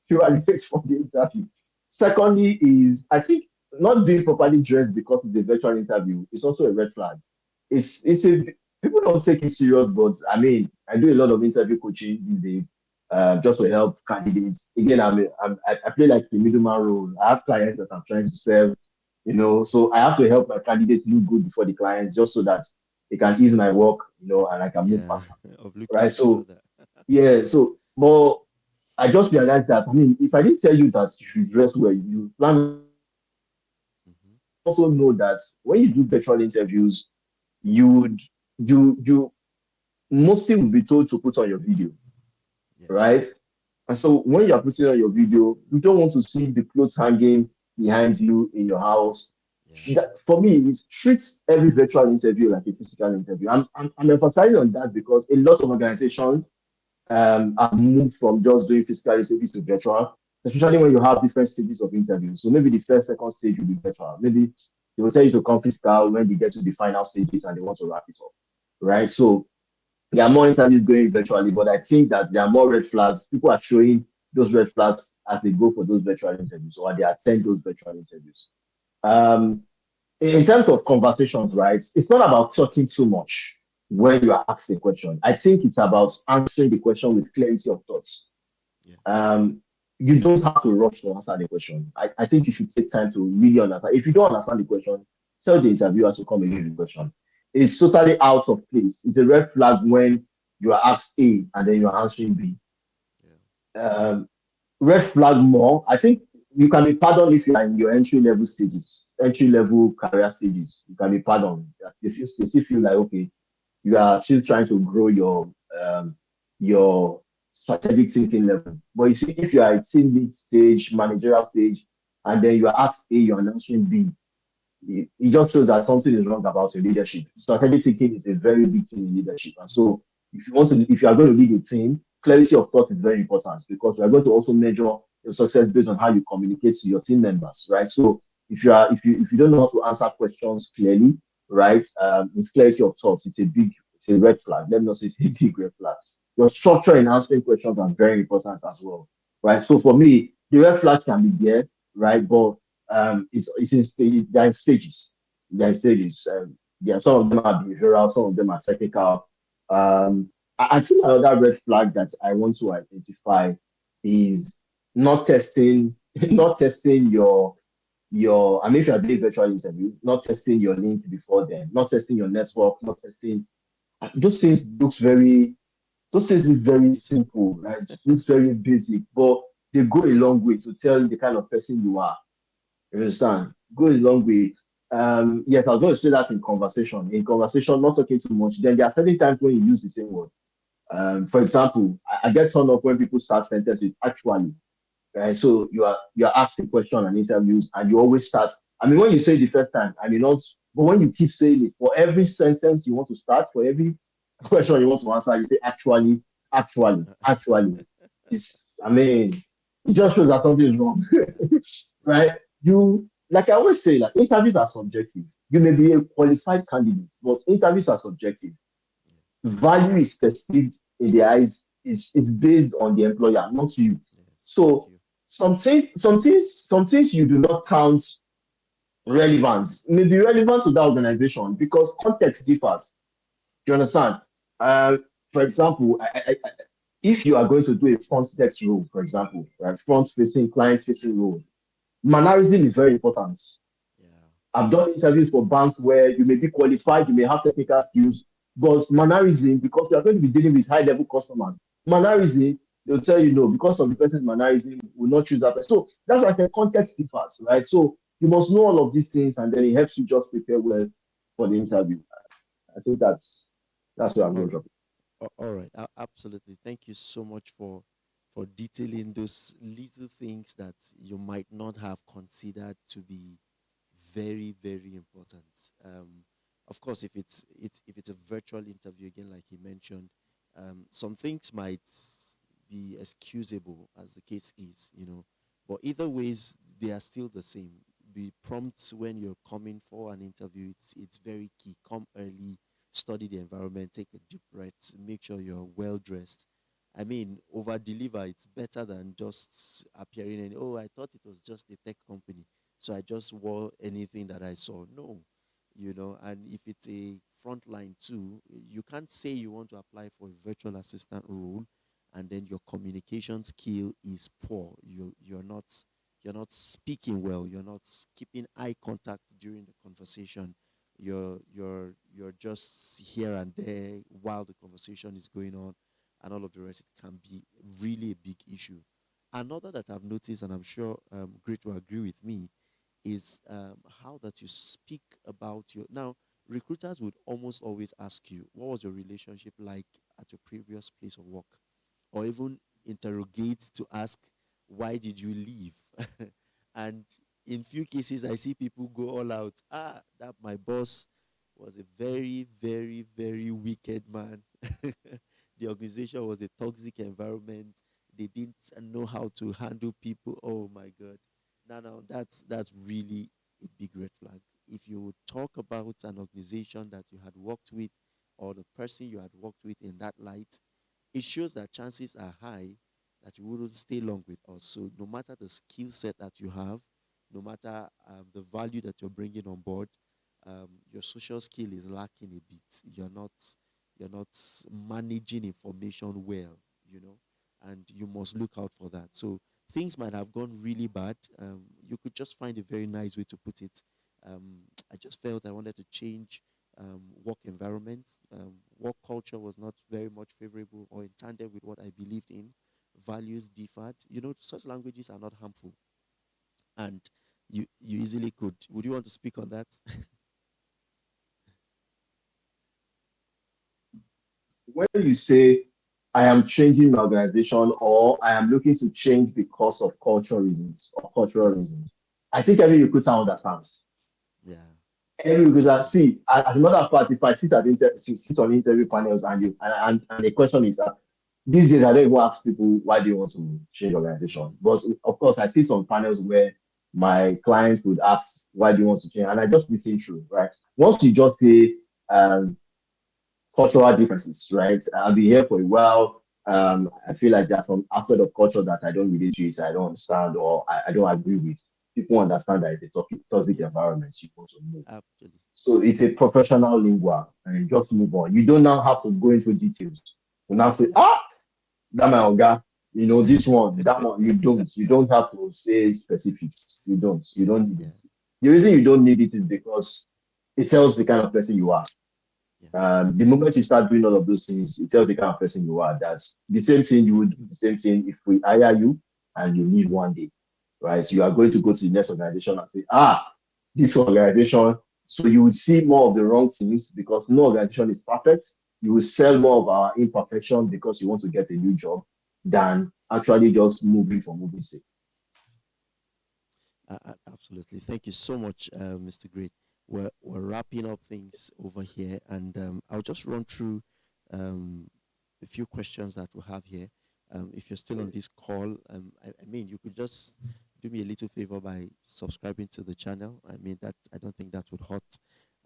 You are late for the interview. Secondly, is I think not being properly dressed because it's a virtual interview is also a red flag. It's a people don't take it serious, but I mean, I do a lot of interview coaching these days, just to help candidates. Again, I play like a middleman role. I have clients that I'm trying to serve, so I have to help my candidates look good before the clients, just so that they can ease my work, and I can move Yeah. faster, Of right? looking good, all So that. yeah, so but I just realized that I mean, if I didn't tell you that you should dress well, you plan Hmm. also know that when you do virtual interviews, you would you mostly will be told to put on your video, Yeah. right? And so when you're putting on your video, you don't want to see the clothes hanging behind you in your house. Yeah. For me, it's treat every virtual interview like a physical interview. I'm emphasizing on that because a lot of organizations have moved from just doing physical interview to virtual, especially when you have different stages of interviews. So maybe the first, second stage will be virtual. Maybe they will tell you to come physical when they get to the final stages and they want to wrap it up, right? So there are more interviews going virtually, but I think that there are more red flags. People are showing those red flags as they go for those virtual interviews or they attend those virtual interviews. Um, in terms of conversations, right? It's not about talking too much when you are asked a question. I think it's about answering the question with clarity of thoughts. Yeah. Um, you don't have to rush to answer the question. I think you should take time to really understand. If you don't understand the question, tell the interviewer to come again with the question. It's totally out of place. It's a red flag when you are asked A and then you are answering B. Yeah. Um, red flag more. I think you can be pardoned if you are in your entry level stages, entry level career stages. You can be pardoned. If you still feel like okay, you are still trying to grow um, your strategic thinking level. But you see, if you are at team lead stage, managerial stage, and then you are asked A, you are answering B, it just shows that something is wrong about your leadership. Strategic thinking is a very big thing in leadership. And so if you are going to lead a team, clarity of thought is very important because we are going to also measure your success based on how you communicate to your team members, right? So if you don't know how to answer questions clearly, right, it's clarity of thoughts. It's a red flag. Let me not say it's a big red flag. Your structure in answering questions are very important as well, right? So for me, the red flags can be there, right? But it's in stage, there are stages. There are stages. Yeah, some of them are behavioral, some of them are technical. I think another red flag that I want to identify is not testing, not testing I mean, if you're doing virtual interview, not testing your link before then, not testing your network, not testing those things looks very those things look very Basic. simple, right? It looks very basic, but they go a long way to tell the kind of person you are. You understand? Go a long way. Yes, I was going to say that in conversation. In conversation, not talking too much. Then there are certain times when you use the same word. For example, I get turned off when people start sentences with actually. Right? So you're asked a question on interviews, and you always start. I mean, when you say it the first time, I mean not, but when you keep saying it for every sentence you want to start for every. question you want to answer, you say actually. It's, I mean, it just shows that something is wrong, Yeah. right? You, like I always say, like interviews are subjective. You may be a qualified candidate, but interviews are subjective. Yeah. Value is perceived in the eyes is based on the employer, not you. Yes. Thank So you. some things you do not count relevant may be relevant to that organization because context differs. Do you understand? Uh, for example, if you are going to do a front desk role, for example, right, front facing, client facing role, mannerism is very important. Yeah. I've done interviews for banks where you may be qualified, you may have technical skills, but mannerism, because you are going to be dealing with high level customers, mannerism, they'll tell you no, because of the person's mannerism, will not choose that person. So that's why I said context differs, right? So you must know all of these things and then it helps you just prepare well for the interview. I think that's where I'm All going right. to drop All right. Absolutely. Thank you so much for detailing those little things that you might not have considered to be very, very important. Of course, if it's a virtual interview again, like he mentioned, some things might be excusable, as the case is, but either ways they are still the same. Be prompt when you're coming for an interview. It's very key. Come early, study the environment, take a deep breath, make sure you're well dressed. I mean, over deliver. It's better than just appearing and, oh, I thought it was just a tech company, so I just wore anything that I saw. No, and if it's a frontline too, you can't say you want to apply for a virtual assistant role and then your communication skill is poor. You're not speaking well, you're not keeping eye contact during the conversation. You're just here and there while the conversation is going on and all of the rest. It can be really a big issue. Another that I've noticed, and I'm sure Great will agree with me, is how that you speak about your. Now, recruiters would almost always ask you, what was your relationship like at your previous place of work? Or even interrogate to ask, why did you leave? And in few cases, I see people go all out. That my boss was a very, very, very wicked man. The organization was a toxic environment. They didn't know how to handle people. Oh my God. Now that's really a big red flag. If you would talk about an organization that you had worked with or the person you had worked with in that light, it shows that chances are high that you wouldn't stay long with us. So no matter the skill set that you have, no matter the value that you're bringing on board, your social skill is lacking a bit. You're not managing information well, you know, and you must look out for that. So things might have gone really bad. You could just find a very nice way to put it. I just felt I wanted to change work environment. Work culture was not very much favorable or in tandem with what I believed in. Values differed. Such languages are not harmful, and you easily could. Would you want to speak on that? when you say I am changing my organization or I am looking to change because of cultural reasons or cultural Yeah, reasons, I think every recruiter understands. yeah, Every recruiter, true. see, as a matter of fact, if I sit on interview panels and and the question is these days I don't even ask people why do you want to change organization. But of course, I sit on panels where my clients would ask why do you want to change, and I just listen through, right? Once you just say um, cultural differences, right? I'll be here for a while. I feel like there's some aspect of culture that I don't relate to, I don't understand, or I don't agree with. People understand that it's a toxic Yeah, environment. You want to move. absolutely. So it's a professional lingua, and you just move on. You don't now have to go into details. You now say, that my oga, this one, that one. You don't. You don't have to say specifics. You don't. You Yeah, don't need it. yeah, The reason you don't need it is because it tells the kind of person you are. yeah, The moment you start doing all of those things, it tells the kind of person you are. That's the same thing you would do the same thing if we hire you and you leave one day, right? So you are going to go to the next organization and say, this organization. So you would see more of the wrong things because no organization is perfect. You will sell more of our imperfection because you want to get a new job than actually just moving for moving sake. absolutely. Thank you so much, Mr. Great. We're wrapping up things over here, and I'll just run through um, a few questions that we have here. If you're still on this call, I mean, you could just do me a little favor by subscribing to the channel. I mean, that I don't think that would hurt.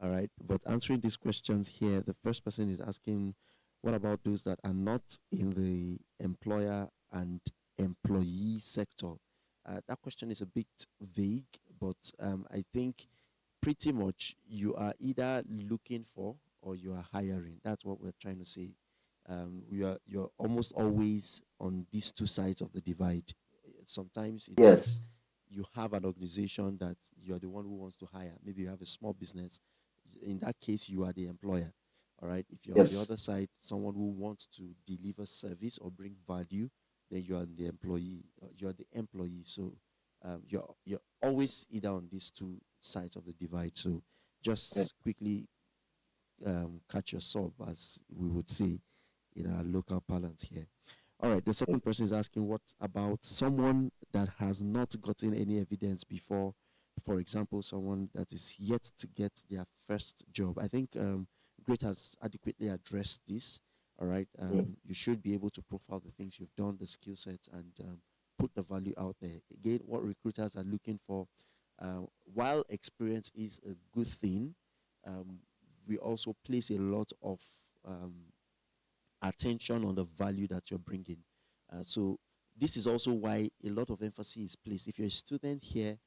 All right. But answering these questions here, the first person is asking, what about those that are not in the employer and employee sector? That question is a bit vague, but I think pretty much you are either looking for or you are hiring. That's what we're trying to say. You're almost always on these two sides of the divide. Sometimes it's Yes. you have an organization that you're the one who wants to hire. Maybe you have a small business. In that case, you are the employer. All right. If you're on the Yes. other side, someone who wants to deliver service or bring value, then you are the employee. You're the employee. So you're always either on these two sides of the divide. So Yeah. just quickly catch your sob, as we would say in our local parlance here. All right, the second person is asking, what about someone that has not gotten any evidence before? For example, someone that is yet to get their first job. I think Great has adequately addressed this. All right, Yeah. you should be able to profile the things you've done, the skill sets, and put the value out there. Again, what recruiters are looking for, while experience is a good thing, um, we also place a lot of um, attention on the value that you're bringing. So this is also why a lot of emphasis is placed. If you're a student here,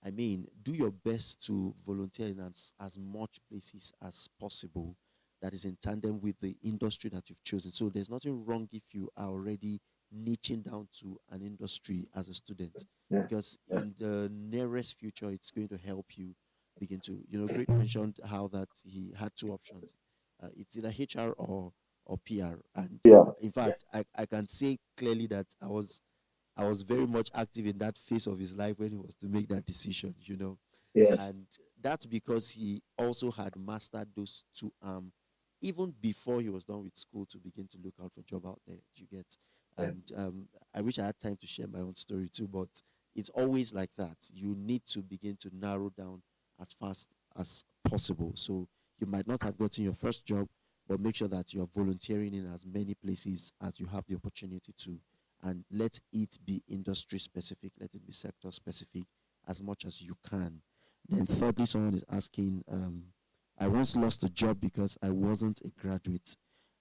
I mean, do your best to volunteer in as much places as possible that is in tandem with the industry that you've chosen. So there's nothing wrong if you are already niching down to an industry as a student, Yeah. because Yeah. in the nearest future, it's going to help you begin to, Great mentioned how that he had two options. It's either HR or PR. And Yeah. in Yeah. fact, I can say clearly that I was very much active in that phase of his life when he was to make that decision. Yes. And that's because he also had mastered those two even before he was done with school to begin to look out for job out there. You get, Yeah. and I wish I had time to share my own story too, but it's always like that. You need to begin to narrow down as fast as possible. So you might not have gotten your first job, but make sure that you're volunteering in as many places as you have the opportunity to, and let it be industry specific, let it be sector specific as much as you can. Then thirdly, someone is asking, I once lost a job because I wasn't a graduate,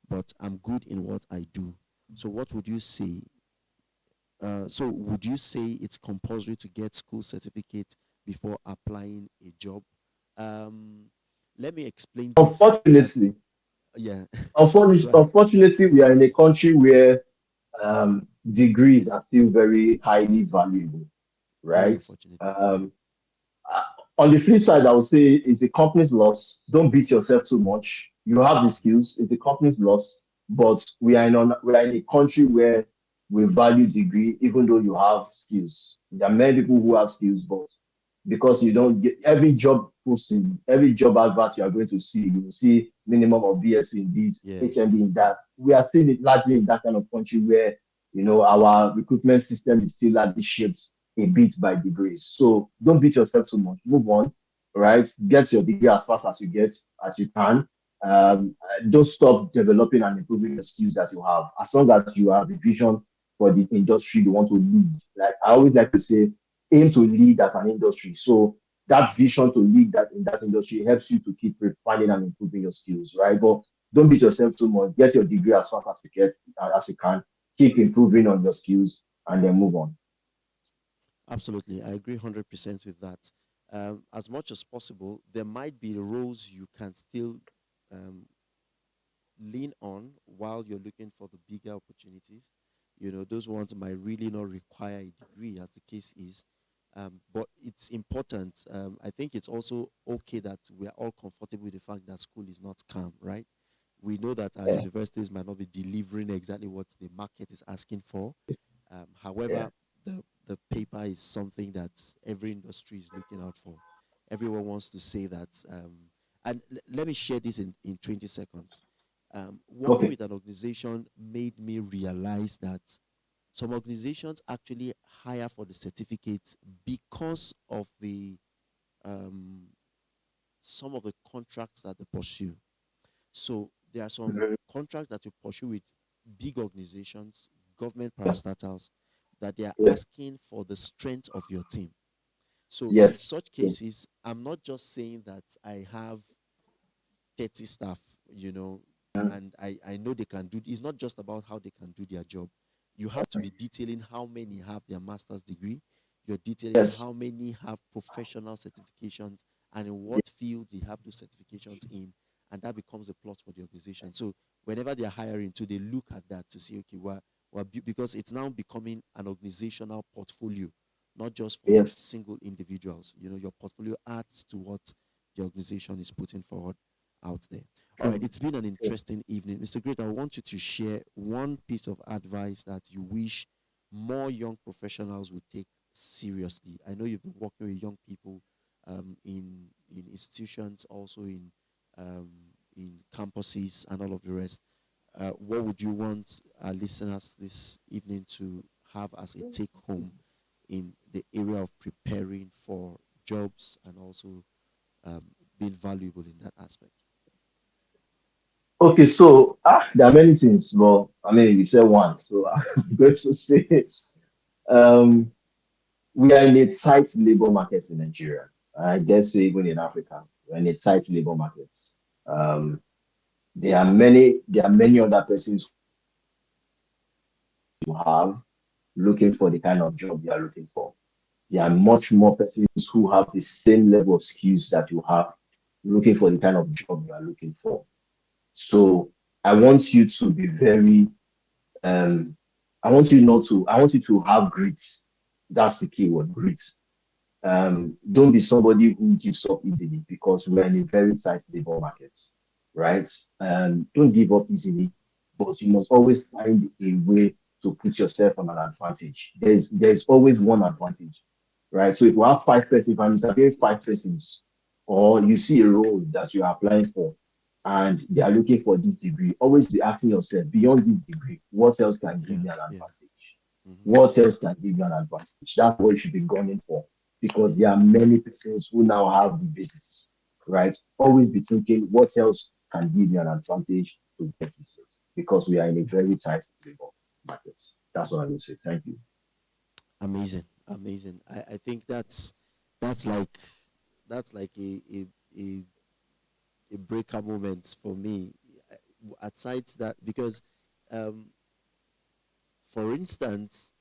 but I'm good in what I do. So what would you say? So would you say it's compulsory to get school certificate before applying a job? Um, Let me explain this. Unfortunately, Yeah, go unfortunately, ahead. unfortunately, we are in a country where degrees are still very highly valuable, Very right? unfortunately. Yeah, Um, uh, on the flip side, I would say it's the company's loss. Don't beat yourself too much. You have the mhm, skills. It's the company's loss. But we are in a country where we value degree, even though you have skills. There are many people who have skills, but because you don't get every job posting, every job advert you are going to see, you will see minimum of BSc in this, HMB yes, in that. We are still largely in that kind of country where our recruitment system is still largely shaped a bit by degrees. So don't beat yourself too much. Move on, right? Get your degree as fast as you can. Don't stop developing and improving the skills that you have. As long as you have a vision for the industry you want to lead, like I always like to say, aim to lead as an industry. So that vision to lead that in that industry helps you to keep refining and improving your skills, right? But don't beat yourself too much. Get your degree as fast as you can. Keep improving on your skills and then move on. absolutely. I agree 100% with that. As much as possible, there might be roles you can still um, lean on while you're looking for the bigger opportunities. Those ones might really not require a degree, as the case is. But it's important. I think it's also okay that we are all comfortable with the fact that school is not scam, right? We know that our Yeah, universities might not be delivering exactly what the market is asking for. yeah. However, the paper is something that every industry is looking out for. Everyone wants to say that. And let me share this in 20 seconds. Working Okay. with an organization made me realize that some organizations actually hire for the certificates because of the um, some of the contracts that they pursue. So there are some Mhm. contracts that you pursue with big organizations, government Yeah. parastatals, that they are Yeah. asking for the strength of your team. So in Yes. such Yes. cases, I'm not just saying that I have 30 staff, you know, Mm. and I know they can do. It's not just about how they can do their job. You have to be detailing how many have their master's degree. You're detailing Yes. how many have professional certifications and in Yeah. what field they have those certifications in. And that becomes a plus for the organization. So whenever they're hiring too, they look at that to see, okay, because it's now becoming an organizational portfolio, not just for Yes. single individuals. You know, your portfolio adds to what the organization is putting forward out there. All right, True. it's been an True. interesting evening. Mr. Great, I want you to share one piece of advice that you wish more young professionals would take seriously. I know you've been working with young people in institutions, also um, in campuses and all of the rest. What would you want our listeners this evening to have as a take home in the area of preparing for jobs and also um, being valuable in that aspect? Okay, so there are many things, but I mean, you said one, so I'm going to say um, we are in a tight labor market in Nigeria. I dare say even in Africa, we're in a tight labor market. Um, there are many other persons who have looking for the kind of job you are looking for. There are much more persons who have the same level of skills that you have looking for the kind of job you are looking for. So I want you to be very um I want you to have grit. That's the key word, grit. Don't be somebody who gives up easily because we're in a very tight labor market, right? Don't give up easily, but you must always find a way to put yourself on an advantage. There's always one advantage, right? So if you have five persons, if I'm interviewing five persons, or you see a role that you are applying for, and they are looking for this degree, always be asking yourself, beyond this degree, what else can give Yeah, me an yeah. advantage? Mm-hmm, What else can give you an advantage? That's what you should be gunning for because mm-hmm. there are many persons who now have the business, right? Always be thinking what else can give you an advantage to get this because we are in a very tight labor market. That's what I will say. Thank you. Amazing, amazing. I think that's like that's like a, a breaker moment for me. Aside that, because um, for instance,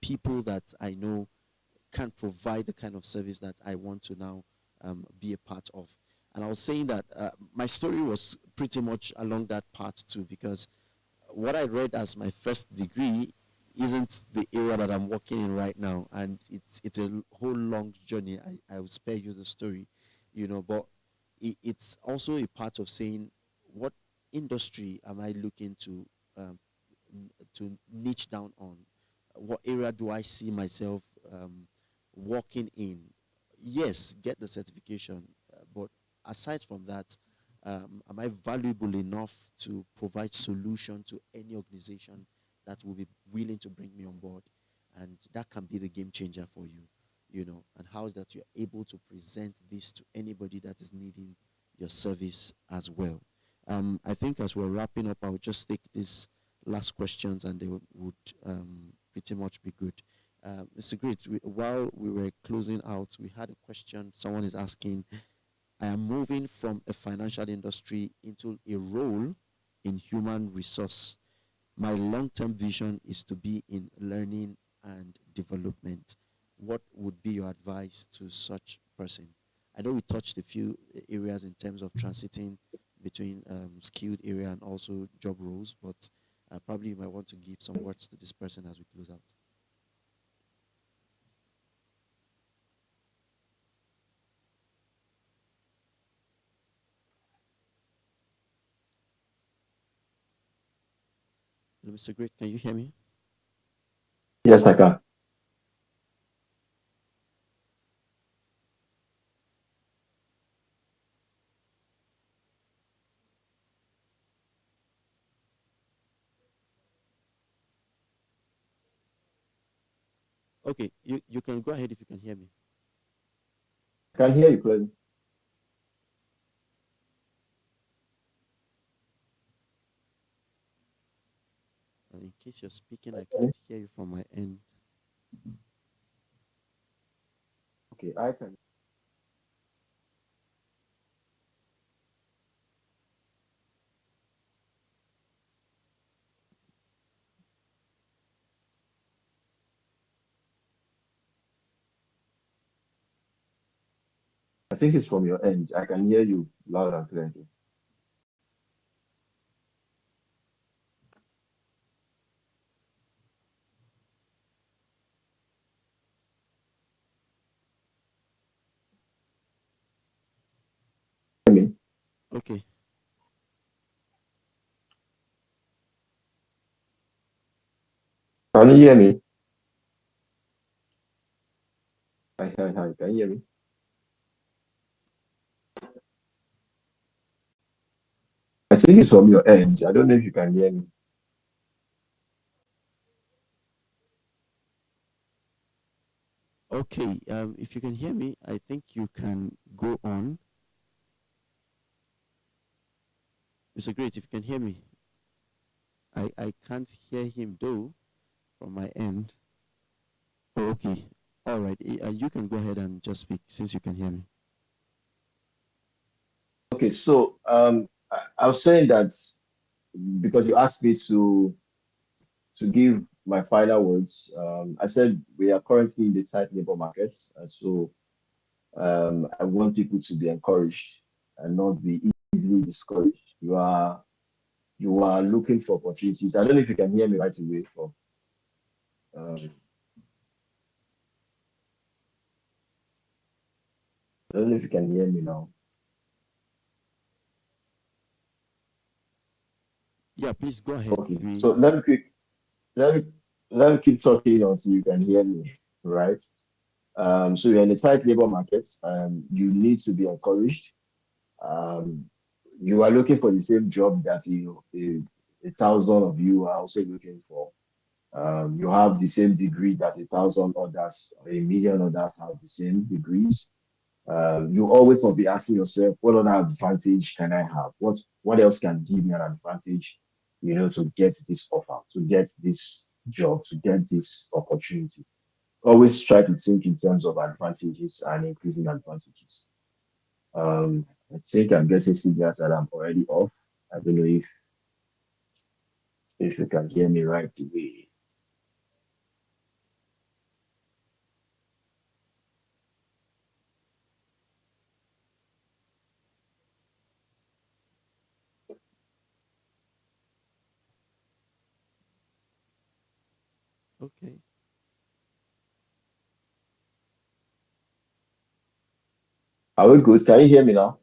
people that I know can provide the kind of service that I want to now be a part of. And I was saying that my story was pretty much along that path too, because what I read as my first degree isn't the area that I'm working in right now, and it's a whole long journey. I will spare you the story, but it's also a part of saying what industry am I looking um, to niche down on? What area do I see myself working in? Yes, get the certification, but aside from that, am I valuable enough to provide solution to any organization that will be willing to bring me on board? And that can be the game changer for you, and how is that you're able to present this to anybody that is needing your service as well. I think as we're wrapping up, I'll just take these last questions and they would pretty much be good. Mr. Great, while we were closing out, we had a question. Someone is asking, I am moving from a financial industry into a role in human resource. My long-term vision is to be in learning and development. What would be your advice to such person? I know we touched a few areas in terms of transiting between skilled area and also job roles, but probably you might want to give some words to this person as we close out. Hello, Mr. Great, can you hear me? Yes, I can. Okay, you can go ahead if you can hear me. I can hear you clearly. In case you're speaking, I Okay. can't hear you from my end. Okay, I can I think it's from your end. I can hear you loud and clearly. Hear me? Okay, Can you hear me? Hi, hi, hi. Can you hear me? I think it's from your end. I don't know if you can hear me. okay. If you can hear me, I think you can go on. Mr. Great, if you can hear me, I can't hear him though from my end. Oh, okay. All right. You can go ahead and just speak since you can hear me. Okay, so I was saying that because you asked me to give my final words, I said we are currently in the tight labor market, so I want people to be encouraged and not be easily discouraged. You are looking for opportunities. I don't know if you can hear me right away. Um, I don't know if you can hear me now. Yeah, please go ahead. Okay, We so let me let me keep talking until you can hear me, right? So you're in a tight labor market. You need to be encouraged. Um, you are looking for the same job that a thousand of you are also looking for. You have the same degree that a thousand others, or a million others have the same degrees. You always must be asking yourself, what other advantage can I have? What else can give me an advantage, to get this offer, to get this job, to get this opportunity? Always try to think in terms of advantages and increasing advantages. I think I'm getting signals that I'm already off. I don't know if you can hear me right away. Okay. Are we good? Can you hear me now?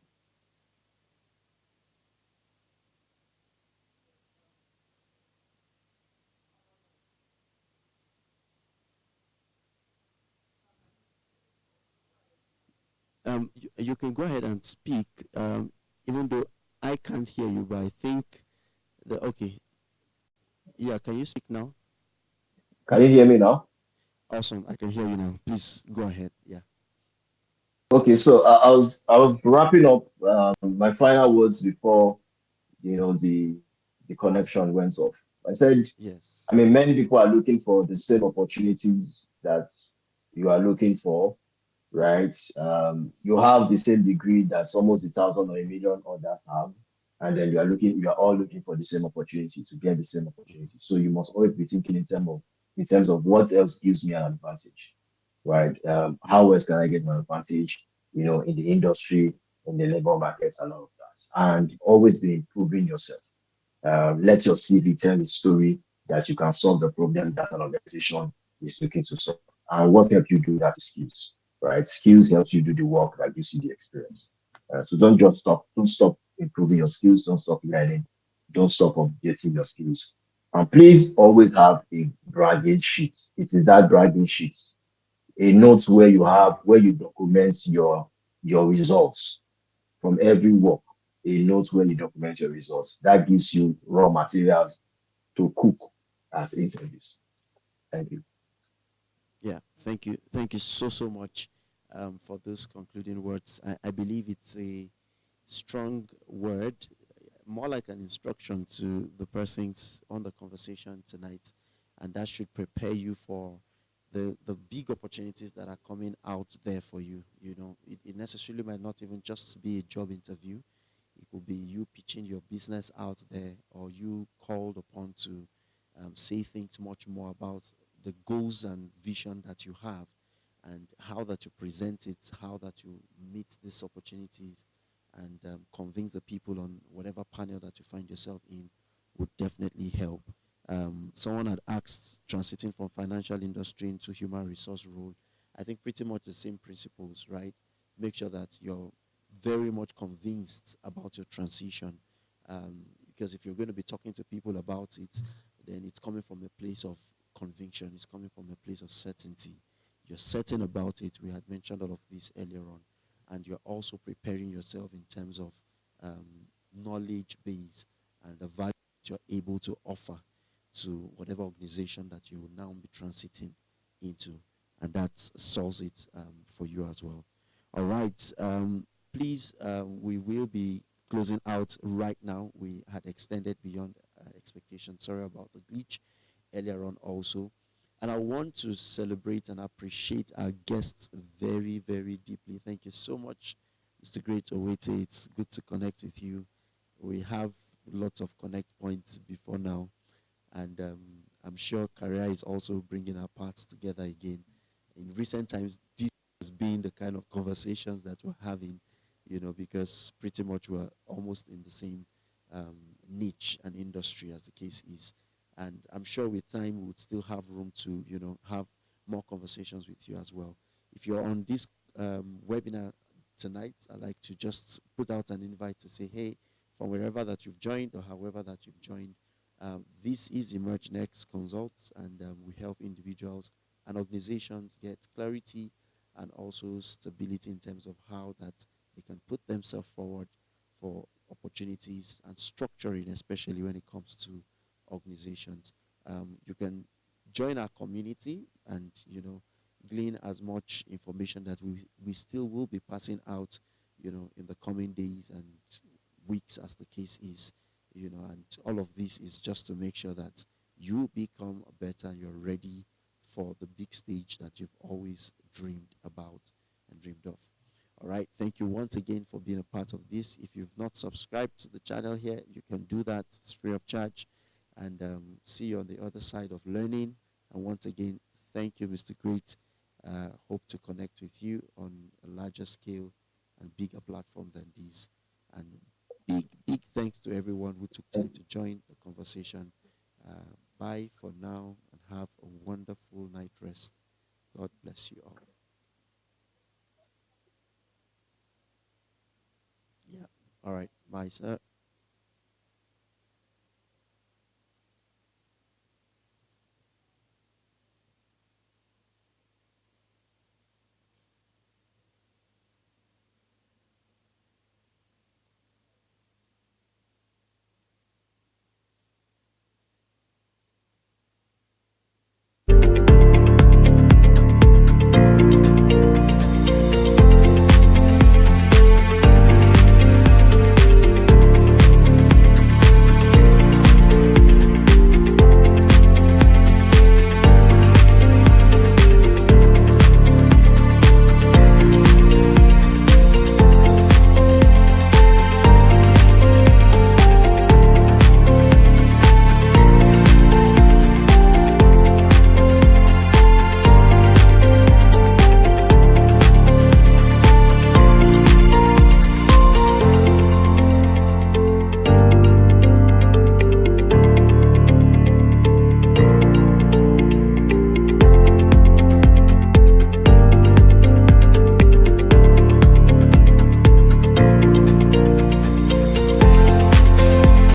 You can go ahead and speak, even though I can't hear you, but I think okay. Yeah, can you speak now? Can you hear me now? Awesome, I can hear you now. Please go ahead. Yeah. Okay, so I was wrapping up my final words before the connection went off. I said, Yes. I mean, many people are looking for the same opportunities that you are looking for, right? You have the same degree that almost 1,000 or 1,000,000 others have, and then you are all looking for the same opportunity to get the same opportunity. So you must always be thinking in terms of what else gives me an advantage, right? How else can I get my advantage, in the industry, in the labor market, and all of that, and always be improving yourself. Let your CV tell the story that you can solve the problem that an organization is looking to solve. And what helps you do that is skills, right? Skills helps you do the work that gives you the experience. So don't just stop. Don't stop improving your skills. Don't stop learning. Don't stop updating your skills. And please always have a bragging sheet. It is that bragging sheet, a note Yeah. where you document your results from every work, a note where you document your results. That gives you raw materials to cook as interviews. Thank you. Yeah. Thank you. Thank you so much, for those concluding words. I believe it's a strong word, more like an instruction to the persons on the conversation tonight, and that should prepare you for the big opportunities that are coming out there for you. You know, it necessarily might not even just be a job interview. It could be you pitching your business out there, or you called upon to say things much more about the goals and vision that you have, and how that you present it, how that you meet these opportunities, and convince the people on whatever panel that you find yourself in would definitely help. Someone had asked, transiting from financial industry into human resource role. I think pretty much the same principles, right? Make sure that you're very much convinced about your transition. Because if you're going to be talking to people about it, then it's coming from a place of conviction, it's coming from a place of certainty. You're certain about it. We had mentioned all of this earlier on. And you're also preparing yourself in terms of um, knowledge base and the value that you're able to offer to whatever organization that you will now be transiting into. And that solves it for you as well. All right. Please, we will be closing out right now. We had extended beyond expectation. Sorry about the glitch earlier on also. And I want to celebrate and appreciate our guests very, very deeply. Thank you so much, Mr. Great Owete. It's good to connect with you. We have lots of connect points before now, and I'm sure Career is also bringing our paths together again. In recent times, this has been the kind of conversations that we're having, because pretty much we're almost in the same um, niche and industry as the case is. And I'm sure with time we would still have room to, have more conversations with you as well. If you're on this webinar tonight, I'd like to just put out an invite to say, hey, from wherever that you've joined or however that you've joined, this is Emerge Next Consults, and we help individuals and organizations get clarity and also stability in terms of how that they can put themselves forward for opportunities and structuring, especially when it comes to organizations. You can join our community and glean as much information that we still will be passing out, in the coming days and weeks as the case is, and all of this is just to make sure that you become better and you're ready for the big stage that you've always dreamed about and dreamed of. All right. Thank you once again for being a part of this. If you've not subscribed to the channel here, you can do that. It's free of charge. And see you on the other side of learning. And once again, thank you, Mr. Great. Hope to connect with you on a larger scale and bigger platform than this. And big, big thanks to everyone who took time to join the conversation. Bye for now and have a wonderful night rest. God bless you all. Yeah. All right. Bye, sir.